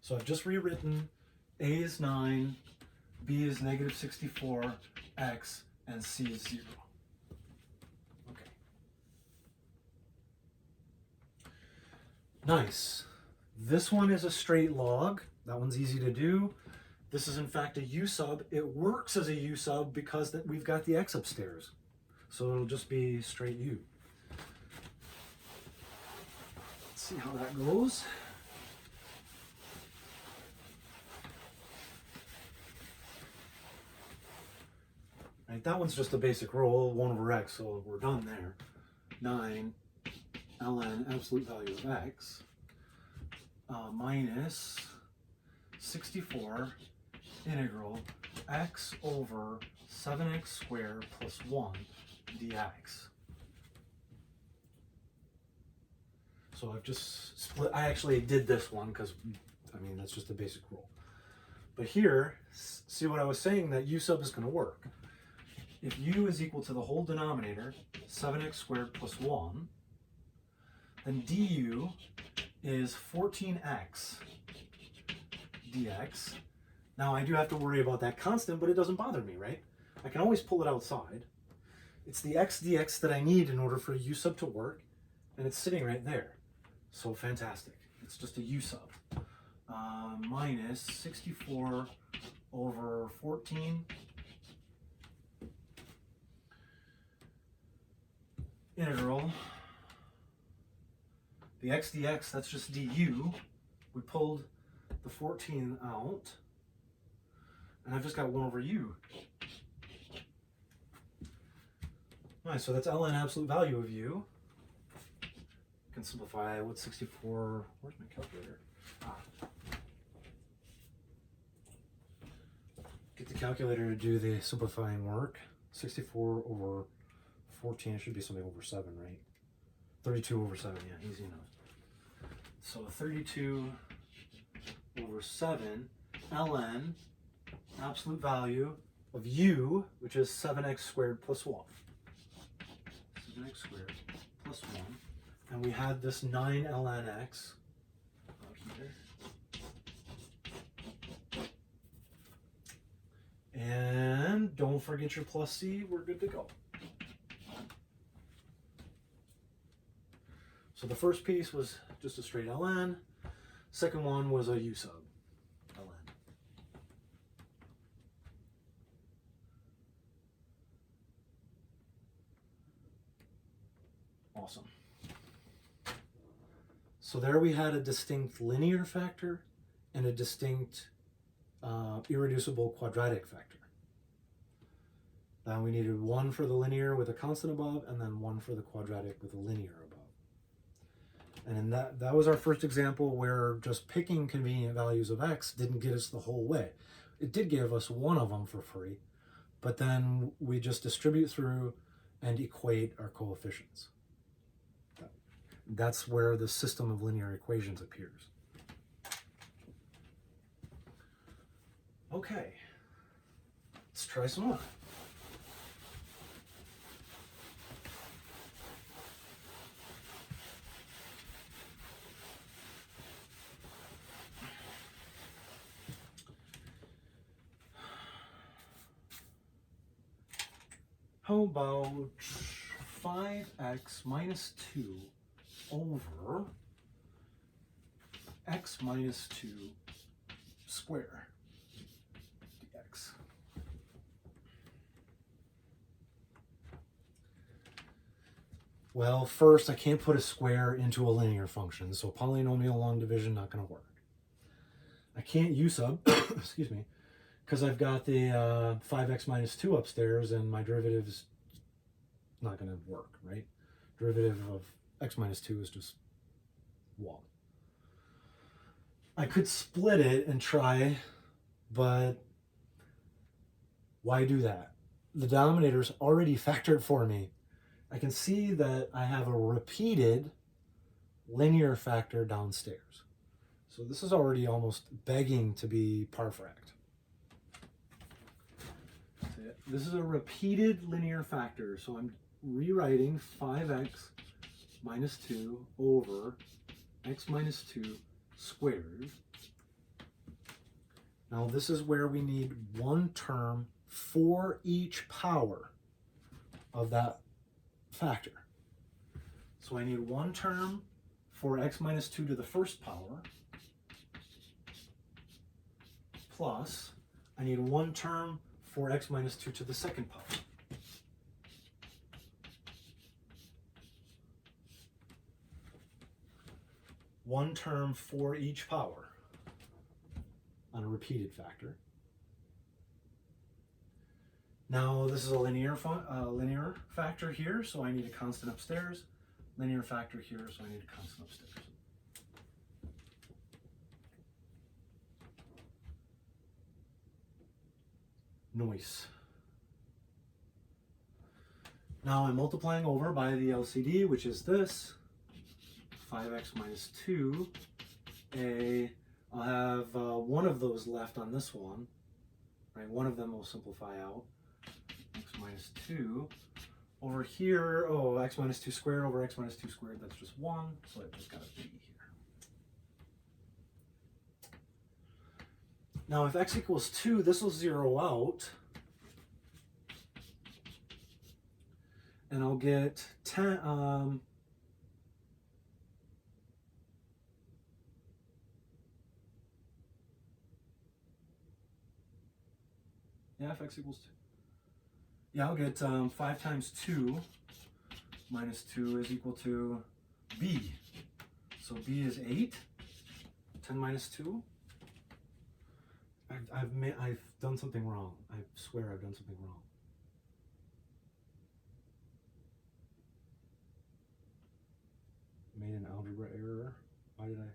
So I've just rewritten a is 9, b is -64, x, and c is 0. Okay. Nice. This one is a straight log. That one's easy to do. This is in fact a u sub. It works as a u sub because we've got the x upstairs. So it'll just be straight u. Let's see how that goes. Right, that one's just a basic roll, 1 over x, so we're done there. 9 ln absolute value of x minus 64 integral x over 7x squared plus 1 dx. So I've just split, I actually did this one because, I mean, that's just a basic rule. But here, see what I was saying, that u sub is going to work. If u is equal to the whole denominator, 7x squared plus 1, then du is 14x dx. Now I do have to worry about that constant, but it doesn't bother me, right? I can always pull it outside. It's the x dx that I need in order for a u sub to work, and it's sitting right there. So fantastic. It's just a u sub. Minus 64 over 14 integral the x dx, that's just du. We pulled the 14 out, and I've just got 1 over u. Nice, so that's ln absolute value of u. You can simplify, what's 64, where's my calculator? Get the calculator to do the simplifying work. 64 over 14, it should be something over 7, right? 32 over 7, yeah, easy enough. So 32 over 7 ln absolute value of u, which is 7x squared plus 1. 7x squared plus 1. And we had this 9 ln x out here. And don't forget your plus c, we're good to go. So the first piece was just a straight ln. Second one was a u sub ln. Awesome. So there we had a distinct linear factor and a distinct irreducible quadratic factor. Now we needed one for the linear with a constant above, and then one for the quadratic with a linear above. And in that was our first example where just picking convenient values of x didn't get us the whole way. It did give us one of them for free, but then we just distribute through and equate our coefficients. That's where the system of linear equations appears. Okay, let's try some more. How about 5x minus 2 over x minus 2 square dx? Well, first, I can't put a square into a linear function, so polynomial long division not going to work. I can't u sub, excuse me, because I've got the 5x minus 2 upstairs, and my derivative is not going to work, right? Derivative of x minus 2 is just 1. I could split it and try, but why do that? The denominator's already factored for me. I can see that I have a repeated linear factor downstairs. So this is already almost begging to be parfrac. This is a repeated linear factor, so I'm rewriting 5x minus 2 over x minus 2 squared. Now this is where we need one term for each power of that factor. So I need one term for x minus 2 to the first power, plus I need one term for x minus 2 to the second power. One term for each power on a repeated factor. Now this is a linear factor here, so I need a constant upstairs. Linear factor here, so I need a constant upstairs. Nice. Now I'm multiplying over by the LCD, which is this. 5x minus 2. I'll have one of those left on this one. Right, one of them will simplify out. X minus 2. Over here, oh, x minus 2 squared over x minus 2 squared, that's just 1. So I've just got a b here. Now if x equals 2, this will zero out. And I'll get 10, yeah, if x equals 2. Yeah, I'll get 5 times 2 minus 2 is equal to b. So b is 8. 10 minus 2. I've done something wrong. I swear I've done something wrong. Made an algebra error. Why did I?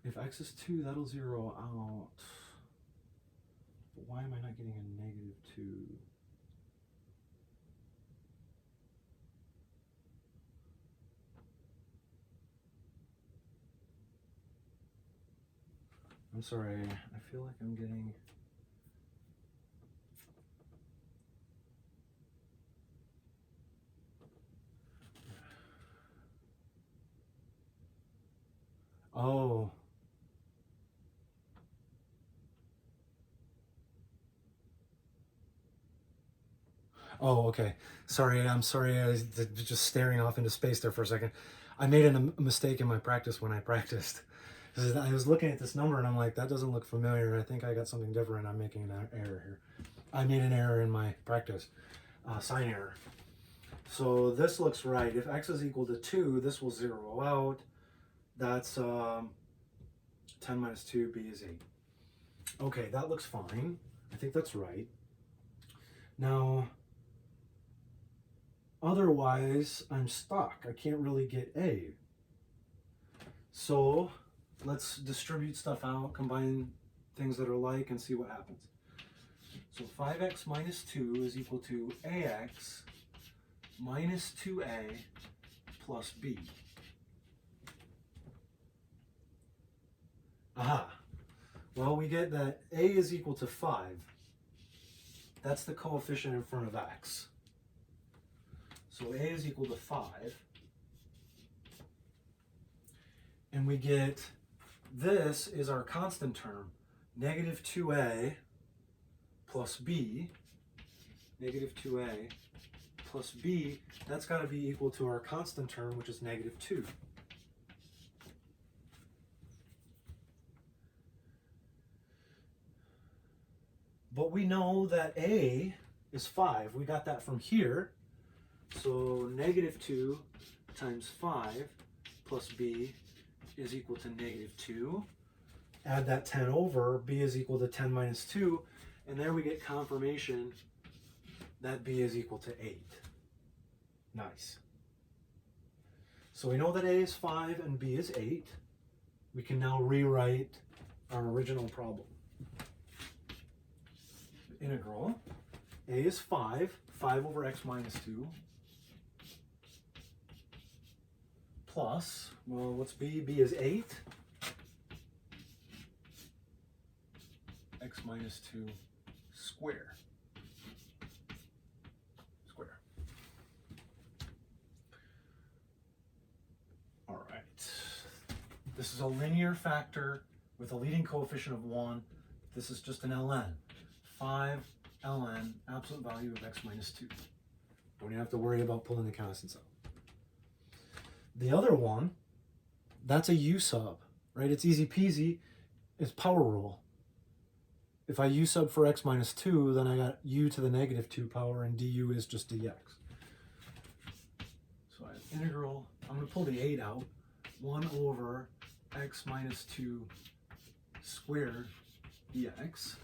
If x is 2, that'll zero out. But why am I not getting a negative 2? I'm sorry, I feel like I'm getting... Oh. Oh, okay. Sorry, I'm sorry. I was just staring off into space there for a second. I made a mistake in my practice when I practiced. I was looking at this number and I'm like, that doesn't look familiar. I think I got something different. I'm making an error here. I made an error in my practice, sign error. So this looks right. If x is equal to 2, this will zero out. That's 10 minus 2, b is 8. Okay, that looks fine. I think that's right. Now, otherwise, I'm stuck. I can't really get a. So let's distribute stuff out, combine things that are like, and see what happens. So 5x minus 2 is equal to ax minus 2a plus b. Aha, Well, we get that a is equal to 5. That's the coefficient in front of x. So a is equal to 5. And we get, this is our constant term, negative 2a plus b, negative 2a plus b, that's got to be equal to our constant term, which is negative 2. But we know that a is 5. We got that from here. So negative 2 times 5 plus b is equal to negative 2. Add that 10 over, b is equal to 10 minus 2. And there we get confirmation that b is equal to 8. Nice. So we know that a is 5 and b is 8. We can now rewrite our original problem. Integral, a is 5 over x minus 2, plus, well, what's b? b is 8, x minus 2 square. All right. This is a linear factor with a leading coefficient of 1. This is just an ln. 5 ln, absolute value of x minus 2. Don't even have to worry about pulling the constants out. The other one, that's a u sub, right? It's easy peasy. It's power rule. If I u sub for x minus 2, then I got u to the negative 2 power, and du is just dx. So I have integral, I'm going to pull the 8 out, 1 over x minus 2 squared dx.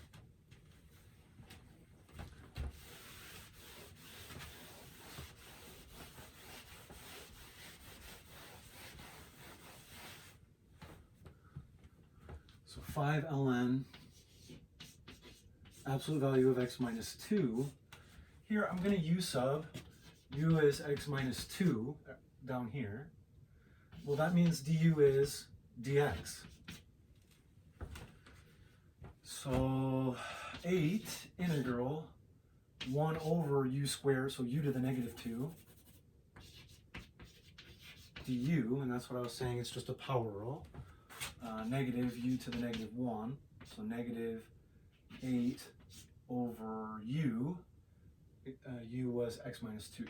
So 5 ln, absolute value of x minus 2. Here I'm going to u sub, u is x minus 2 down here. Well, that means du is dx. So 8 integral 1 over u squared, so u to the negative 2, du, and that's what I was saying, it's just a power rule. Negative u to the negative 1, so negative 8 over u, u was x minus 2.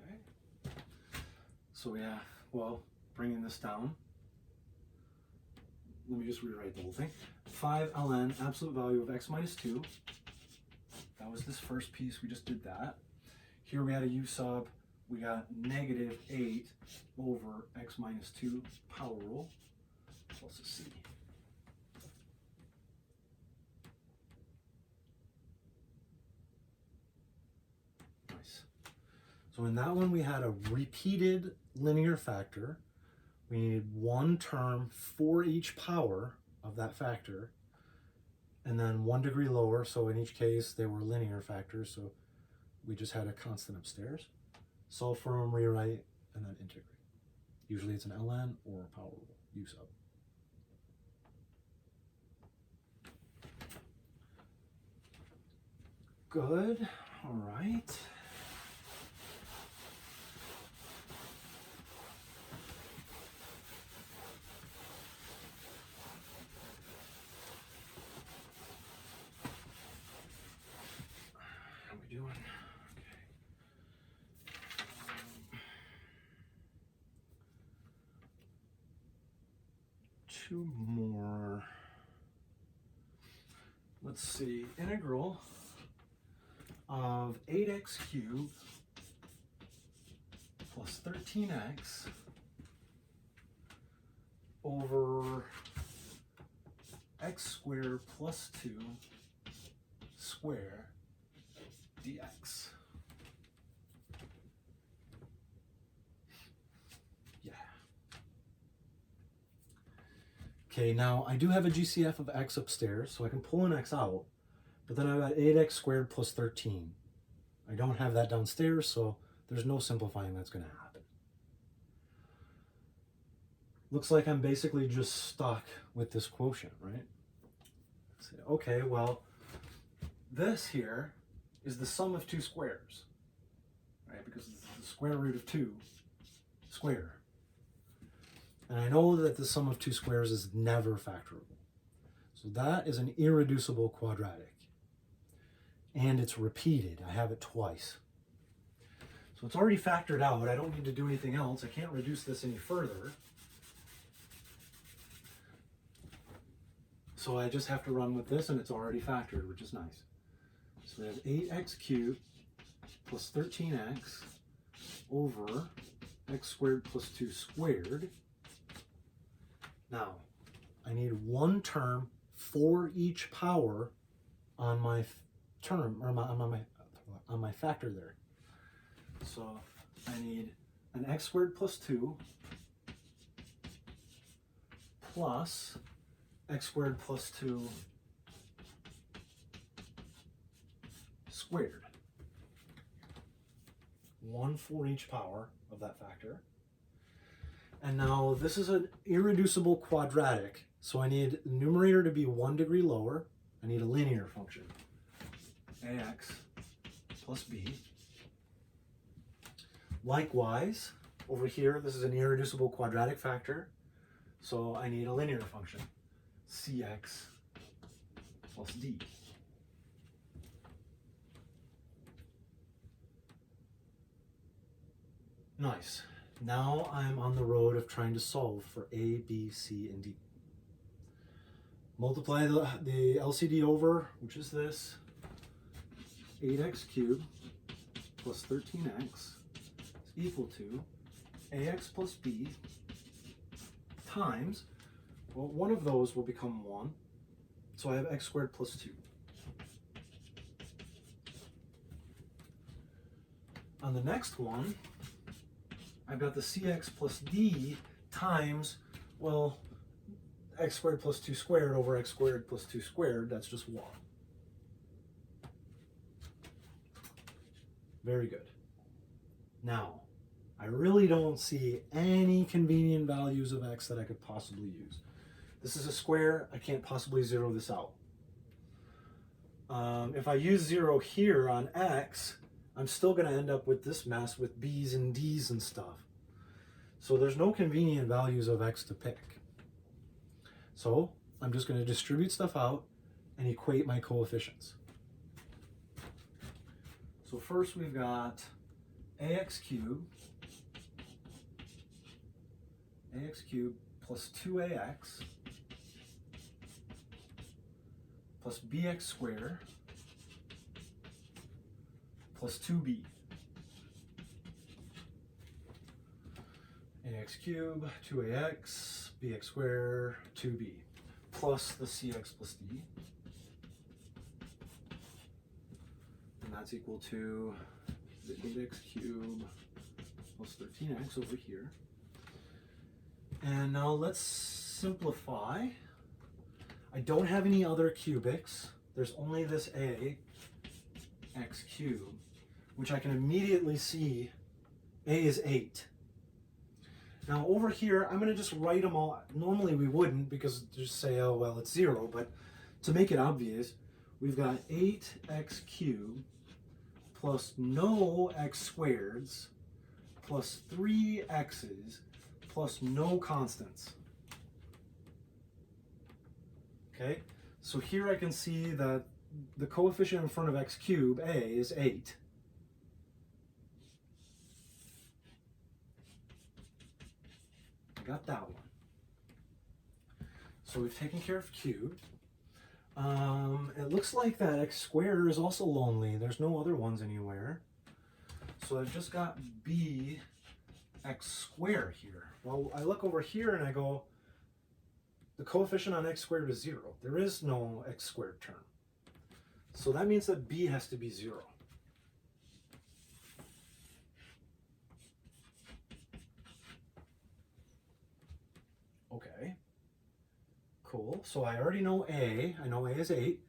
Okay. So yeah, well, bringing this down, let me just rewrite the whole thing. 5 ln, absolute value of x minus 2. That was this first piece, we just did that. Here we had a u sub, we got negative 8 over x minus 2 power rule plus a c. Nice. So in that one we had a repeated linear factor. We needed one term for each power of that factor, and then 1 degree lower, so in each case they were linear factors, so we just had a constant upstairs. Solve for them, rewrite, and then integrate. Usually it's an ln or a power rule, u sub. Good, all right. How are we doing? Two more. Let's see, integral of 8x cubed plus 13x over x squared plus 2 square dx. Okay, now I do have a GCF of x upstairs, so I can pull an x out, but then I've got 8x squared plus 13. I don't have that downstairs, so there's no simplifying that's going to happen. looks like I'm basically just stuck with this quotient, right? Say, okay, well, this here is the sum of two squares, right? Because it's the square root of 2 squared. And I know that the sum of two squares is never factorable. So that is an irreducible quadratic. And it's repeated. I have it twice. So it's already factored out. I don't need to do anything else. I can't reduce this any further. So I just have to run with this, and it's already factored, which is nice. So we have 8x cubed plus 13x over x squared plus 2 squared. Now, I need one term for each power on my term, or on my factor there. So I need an x squared plus 2 plus x squared plus 2 squared. One for each power of that factor. And now this is an irreducible quadratic, so I need the numerator to be 1 degree lower. I need a linear function. Ax plus b. Likewise, over here, this is an irreducible quadratic factor, so I need a linear function. Cx plus d. Nice. Now I'm on the road of trying to solve for A, B, C, and D. Multiply the LCD over, which is this, 8x cubed plus 13x is equal to ax plus b times, well, one of those will become 1, so I have x squared plus 2. On the next one, I've got the cx plus d times, well, x squared plus 2 squared over x squared plus 2 squared, that's just 1. Very good. Now, I really don't see any convenient values of x that I could possibly use. This is a square, I can't possibly zero this out. If I use 0 here on x, I'm still going to end up with this mess with b's and d's and stuff. So there's no convenient values of x to pick. So I'm just going to distribute stuff out and equate my coefficients. So first we've got ax cubed plus 2ax plus bx squared plus 2b. Ax cubed, 2ax, bx squared, 2b, plus the cx plus d. And that's equal to the 8x cubed plus 13x over here. And now let's simplify. I don't have any other cubics. There's only this a x cubed, which I can immediately see a is 8. Now over here, I'm going to just write them all. Normally we wouldn't, because just say, oh, well, it's 0. But to make it obvious, we've got 8x cubed plus no x squareds plus 3x's plus no constants. Okay, so here I can see that the coefficient in front of x cubed, a, is 8. I got that one. So we've taken care of cubed. It looks like that x squared is also lonely. There's no other ones anywhere. So I've just got b x squared here. Well, I look over here and I go, the coefficient on x squared is 0. There is no x squared term. So that means that b has to be 0. Okay, cool. So I already know a. I know a is 8,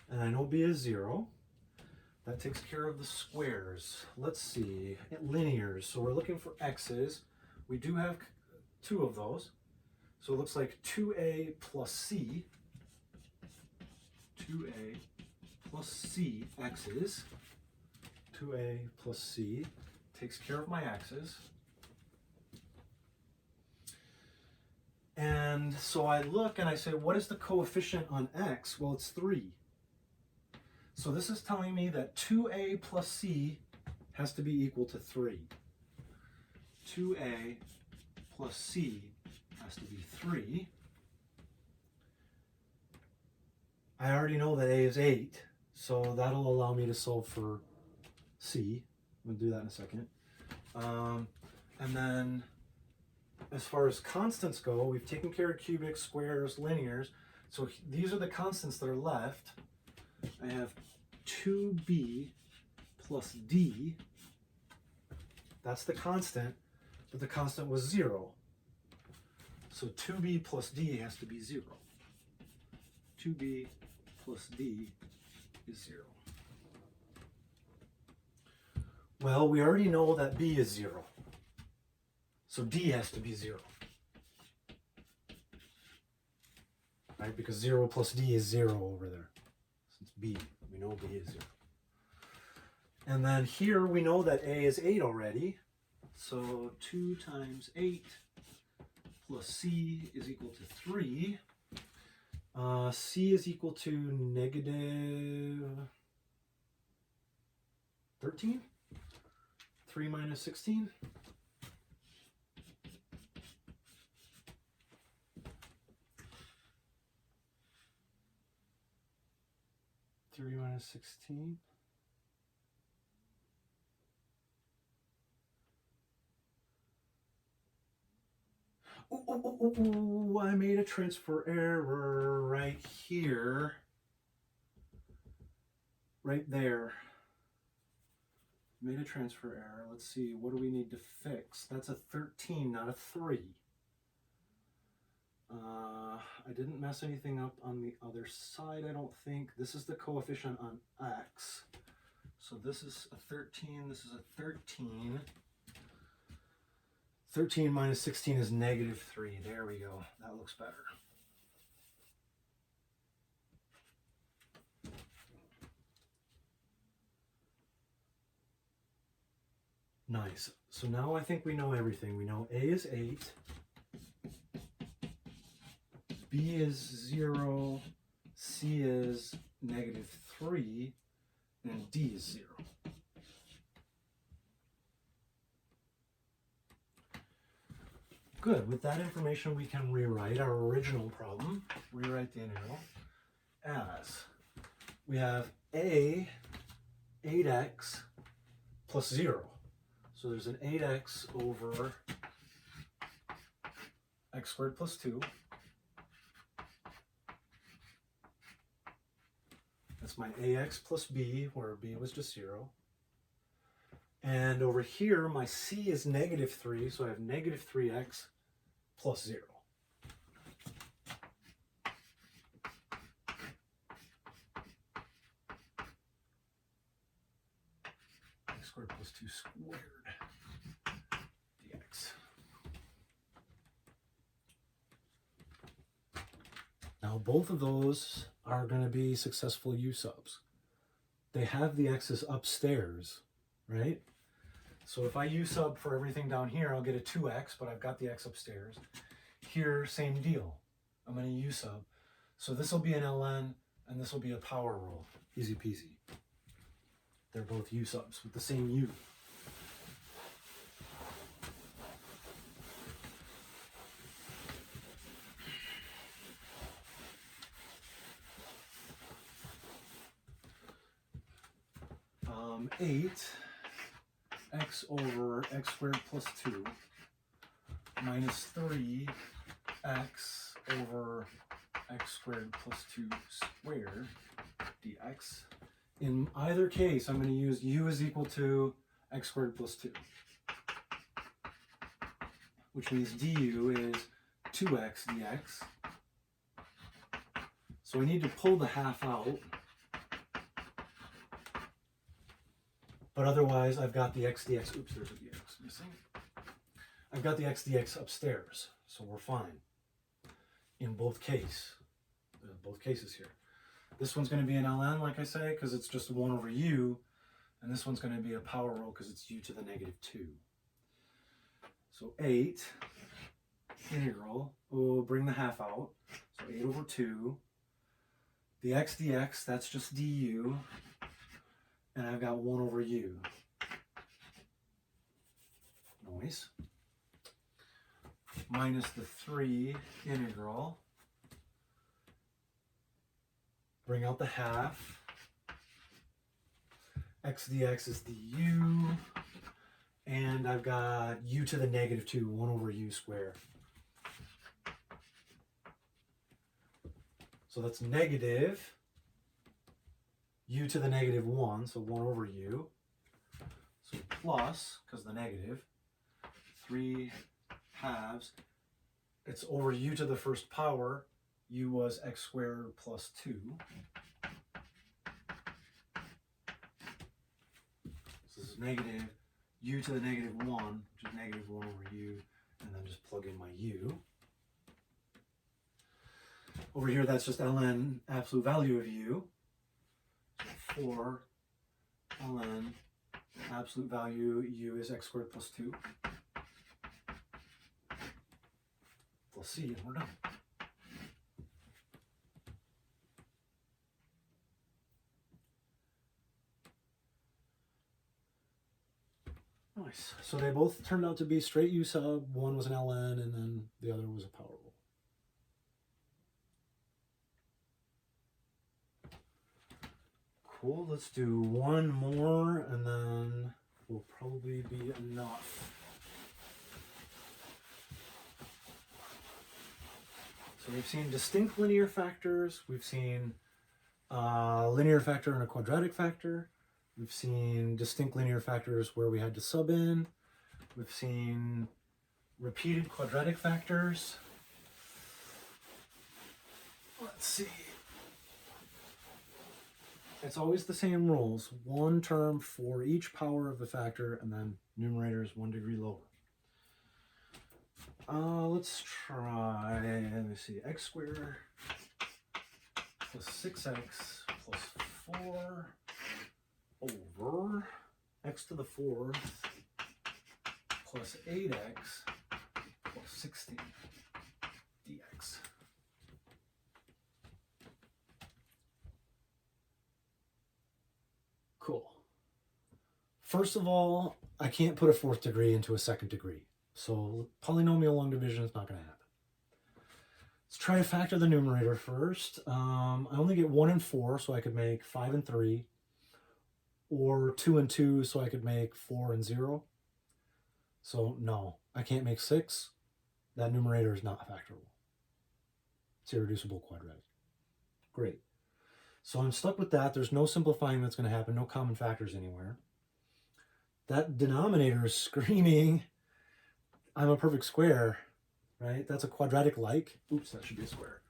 and I know b is 0. That takes care of the squares. Let's see, linears. So we're looking for x's. We do have 2 of those. So it looks like 2a plus c, 2a plus c x's, 2a plus c takes care of my x's. And so I look and I say, what is the coefficient on x? Well, it's 3. So this is telling me that 2a plus c has to be equal to 3. 2a plus c has to be 3. I already know that a is 8, so that'll allow me to solve for c. I'm going to do that in a second. And then as far as constants go, we've taken care of cubics, squares, linears. So these are the constants that are left. I have 2b plus d. That's the constant, but the constant was 0. So 2b plus d has to be 0. 2b plus d is 0. Well, we already know that b is 0. So d has to be 0. Right? Because 0 plus d is 0 over there. Since b, we know b is 0. And then here we know that a is 8 already. So 2 times 8 plus c is equal to 3. C is equal to negative 13? 3 minus 16? Three minus 16. Oh, I made a transfer error right here. Right there. Made a transfer error. Let's see, what do we need to fix? That's a 13, not a 3. I didn't mess anything up on the other side, I don't think. This is the coefficient on x. So this is a 13, this is a 13. 13 minus 16 is negative 3. There we go. That looks better. Nice. So now I think we know everything. We know A is 8. B is 0. C is negative 3. And D is 0. Good. With that information, we can rewrite our original problem. Rewrite the integral as we have A, 8x plus 0. So there's an 8x over x squared plus 2. That's my ax plus b, where b was just 0. And over here, my c is negative 3, so I have negative 3x plus 0. X squared plus 2 squared dx. Now both of those are going to be successful u-subs. They have the x's upstairs, right? So if I u-sub for everything down here, I'll get a 2x, but I've got the x upstairs. Here, same deal. I'm going to u-sub. So this will be an ln, and this will be a power rule. Easy peasy. They're both u-subs with the same u. Eight x over x squared plus 2 minus 3 x over x squared plus 2 squared dx. In either case, I'm going to use u is equal to x squared plus 2, which means du is 2x dx. So I need to pull the half out. But otherwise, I've got the x dx. Oops, there's a dx missing. I've got the x dx upstairs, so we're fine. in both cases here. This one's going to be an ln, like I say, because it's just 1 over u, and this one's going to be a power rule because it's u to the negative 2. So 8 integral, we'll bring the half out, so 8 over 2. The x dx, that's just du, and I've got 1 over u. Noise. Minus the 3 integral. Bring out the half. X dx is du. And I've got u to the negative 2, 1 over u squared. So that's negative u to the negative 1, so 1 over u. So plus, because the negative, 3 halves. It's over u to the first power. U was x squared plus 2. So this is negative u to the negative 1, which is negative 1 over u, and then just plug in my u. Over here, that's just ln absolute value of u. So 4 ln absolute value u is x squared plus 2. Plus c, and we're done. Nice. So they both turned out to be straight u sub. One was an ln, and then the other was a power rule. Cool. Let's do one more, and then will probably be enough. So we've seen distinct linear factors. We've seen a linear factor and a quadratic factor. We've seen distinct linear factors where we had to sub in. We've seen repeated quadratic factors. Let's see. It's always the same rules. One term for each power of the factor, and then numerator is 1 degree lower. Let's try, let me see, x squared plus 6x plus 4 over x to the 4th plus 8x plus 16 dx. Cool. First of all, I can't put a 4th degree into a 2nd degree. So polynomial long division is not going to happen. Let's try to factor the numerator first. I only get 1 and 4, so I could make 5 and 3. Or 2 and 2, so I could make 4 and 0. So no, I can't make 6. That numerator is not factorable. It's irreducible quadratic. Great. So I'm stuck with that. There's no simplifying that's going to happen. No common factors anywhere. That denominator is screaming, I'm a perfect square, right? That's a quadratic like. Oops, that should be a square.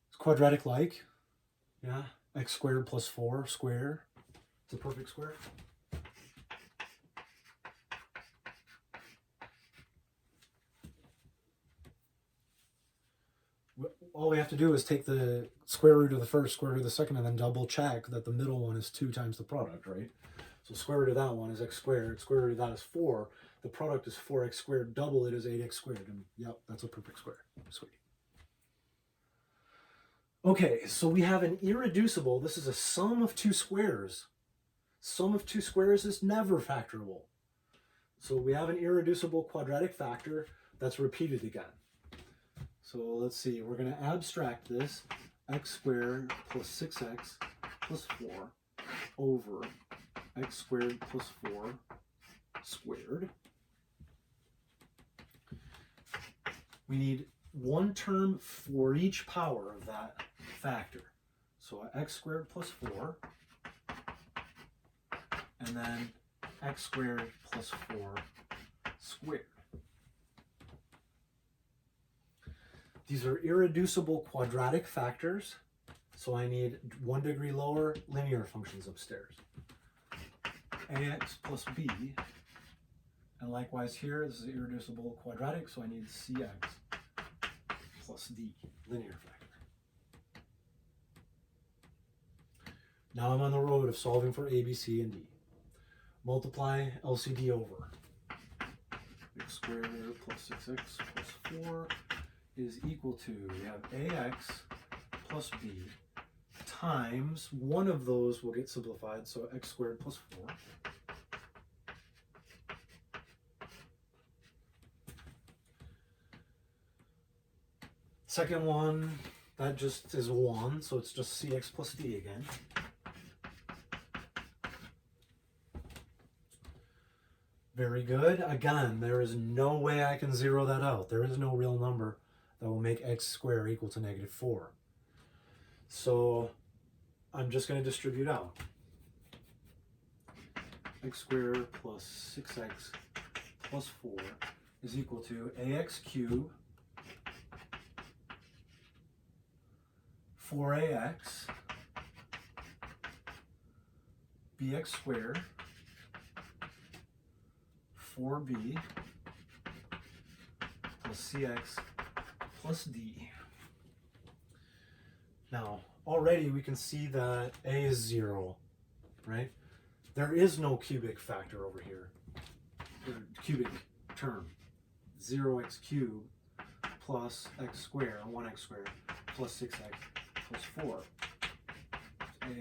It's quadratic like. Yeah. X squared plus 4 square. It's a perfect square. All we have to do is take the square root of the first, square root of the second, and then double check that the middle one is 2 times the product, right? So square root of that one is x squared, square root of that is 4, the product is 4x squared, double it is 8x squared, and yep, that's a perfect square. Sweet. Okay, so we have an irreducible, this is a sum of 2 squares. Sum of 2 squares is never factorable. So we have an irreducible quadratic factor that's repeated again. So let's see, we're going to abstract this, x squared plus 6x plus 4 over x squared plus 4 squared. We need one term for each power of that factor. So x squared plus 4, and then x squared plus 4 squared. These are irreducible quadratic factors, so I need 1 degree lower linear functions upstairs. Ax plus b And likewise here, this is irreducible quadratic, so I need cx plus d, linear factor. Now I'm on the road of solving for a, b, c, and d. Multiply LCD over. X squared plus 6x plus 4 is equal to, we have ax plus b times, one of those will get simplified, so x squared plus 4. Second one, that just is 1, so it's just cx plus d again. Very good. Again, there is no way I can zero that out. There is no real number that will make x squared equal to negative 4. So I'm just going to distribute out. X squared plus 6x plus 4 is equal to ax cubed 4ax bx squared 4b plus cx plus d. Now, already we can see that a is 0, right? There is no cubic factor over here, or cubic term. 0x cubed plus x squared, 1x squared, plus 6x plus 4.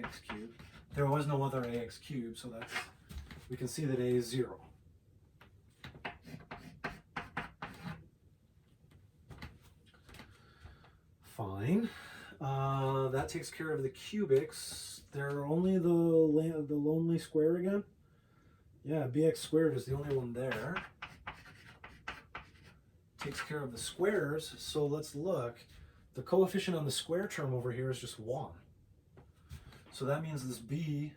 Ax cubed. There was no other ax cubed, so that's, we can see that a is 0. Fine. That takes care of the cubics. They're only the lonely square again. Yeah, bx squared is the only one there. Takes care of the squares, so let's look. The coefficient on the square term over here is just 1. So that means this b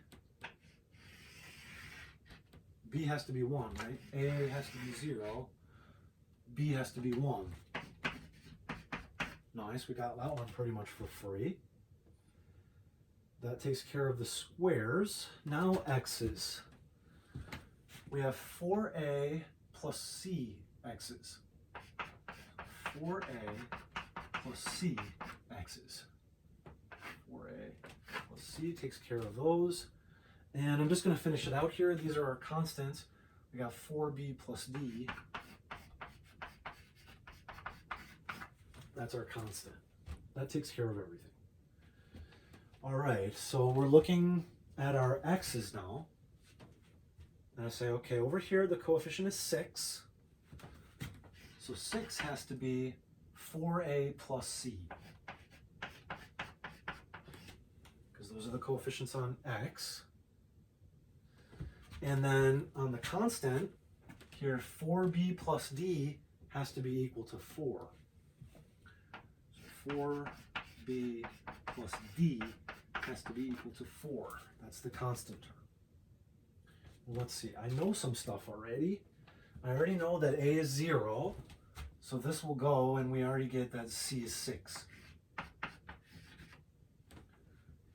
has to be 1, right? A has to be 0, b has to be 1. Nice, we got that one pretty much for free. That takes care of the squares. Now x's. We have 4a plus c x's. 4a plus c x's. 4a plus c takes care of those. And I'm just going to finish it out here. These are our constants. We got 4b plus d. That's our constant. That takes care of everything. All right, so we're looking at our x's now. And I say, okay, over here the coefficient is 6. So 6 has to be 4a plus c. Because those are the coefficients on x. And then on the constant, here 4b plus d has to be equal to 4. 4b plus d has to be equal to 4. That's the constant term. Well, let's see. I know some stuff already. I already know that a is 0. So this will go, and we already get that c is 6.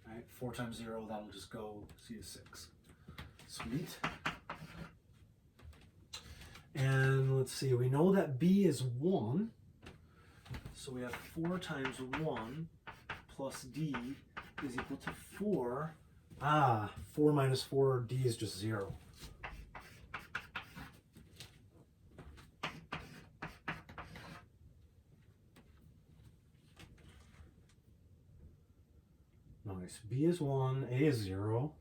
Right? 4 times 0, that'll just go, c is 6. Sweet. And let's see. We know that b is 1. So we have 4 times 1 plus d is equal to 4. 4 minus 4, d is just 0. Nice. B is 1, A is 0,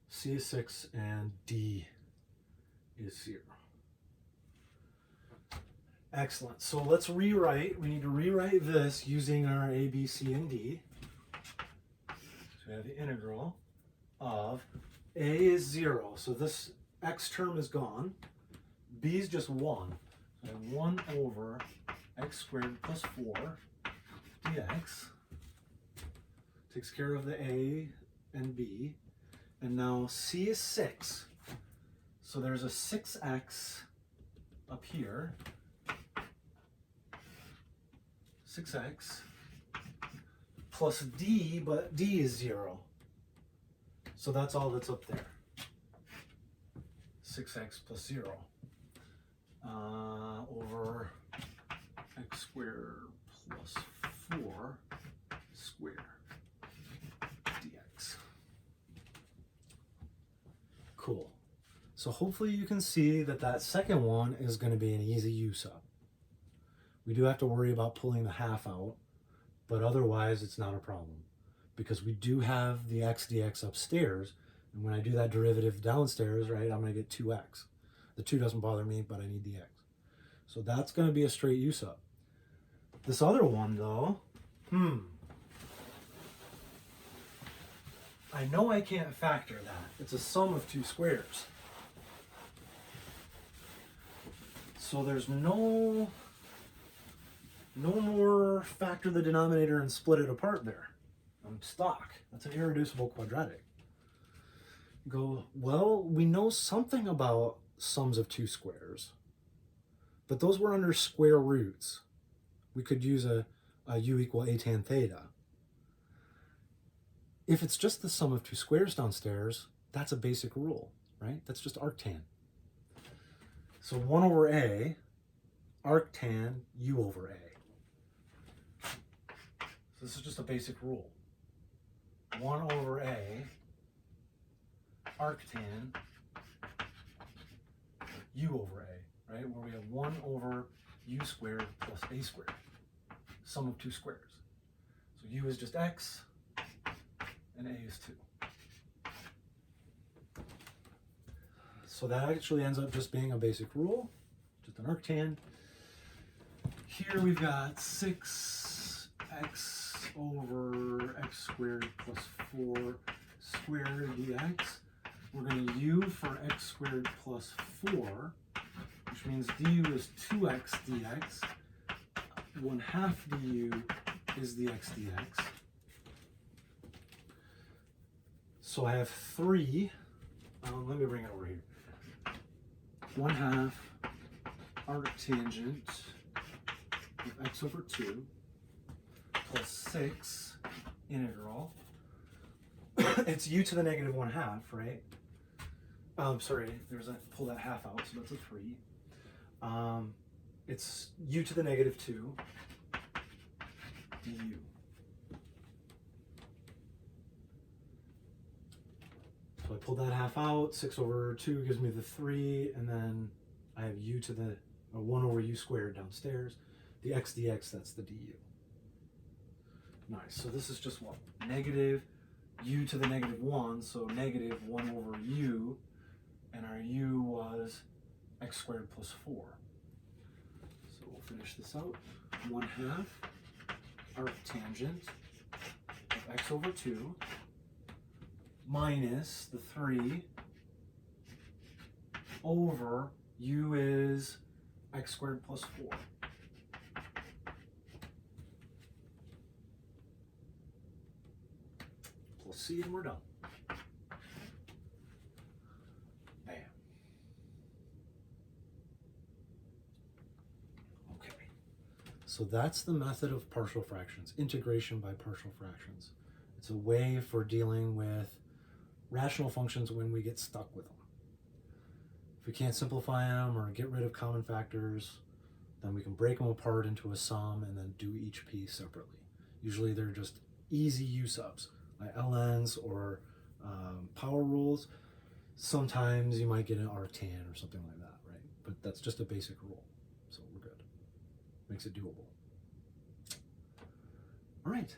C is 6, and D is 0. Excellent. So let's rewrite. We need to rewrite this using our A, B, C, and D. So we have the integral of A is 0. So this x term is gone. B is just 1. So I have 1 over x squared plus 4 dx. Takes care of the A and B. And now C is 6. So there's a 6x up here. 6x plus d, but d is 0. So that's all that's up there. 6x plus 0. over x squared plus 4 squared dx. Cool. So hopefully you can see that that second one is going to be an easy u-sub. We do have to worry about pulling the half out, but otherwise it's not a problem because we do have the x dx upstairs, and when I do that derivative downstairs, right, I'm going to get 2x. The 2 doesn't bother me, but I need the x. So that's going to be a straight u-sub. This other one though, I know I can't factor that. It's a sum of 2 squares. So there's no more factor the denominator and split it apart there. I'm stuck. That's an irreducible quadratic. Go, well, we know something about sums of 2 squares, but those were under square roots. We could use a u equal a tan theta. If it's just the sum of 2 squares downstairs, that's a basic rule, right? That's just arctan. So 1 over a, arctan u over a. So this is just a basic rule. 1 over a, arctan u over a, right? Where we have 1 over u squared plus a squared, sum of 2 squares. So u is just x, and a is 2. So that actually ends up just being a basic rule, just an arctan. Here we've got 6x over x squared plus 4 squared dx. We're going to u for x squared plus 4, which means du is 2x dx. 1/2 du is the x dx. So I have 3, let me bring it over here. 1/2 arctangent of x over 2 plus 6 integral. It's u to the negative 1/2, right? Sorry, pull that half out, so that's a 3. It's u to the negative 2 du. So I pulled that half out, 6 over 2 gives me the 3, and then I have u to the 1 over u squared downstairs. The x dx, that's the du. Nice, so this is just what? Negative u to the negative 1, so negative 1 over u, and our u was x squared plus 4. So we'll finish this out. 1/2 arctangent of x over 2 minus the 3 over u is x squared plus 4. Plus c, and we're done. Bam. Okay. So that's the method of partial fractions, integration by partial fractions. It's a way for dealing with rational functions when we get stuck with them. If we can't simplify them or get rid of common factors, then we can break them apart into a sum and then do each piece separately. Usually they're just easy u-subs, like ln's or power rules. Sometimes you might get an arctan or something like that, right? But that's just a basic rule, so we're good. Makes it doable. All right.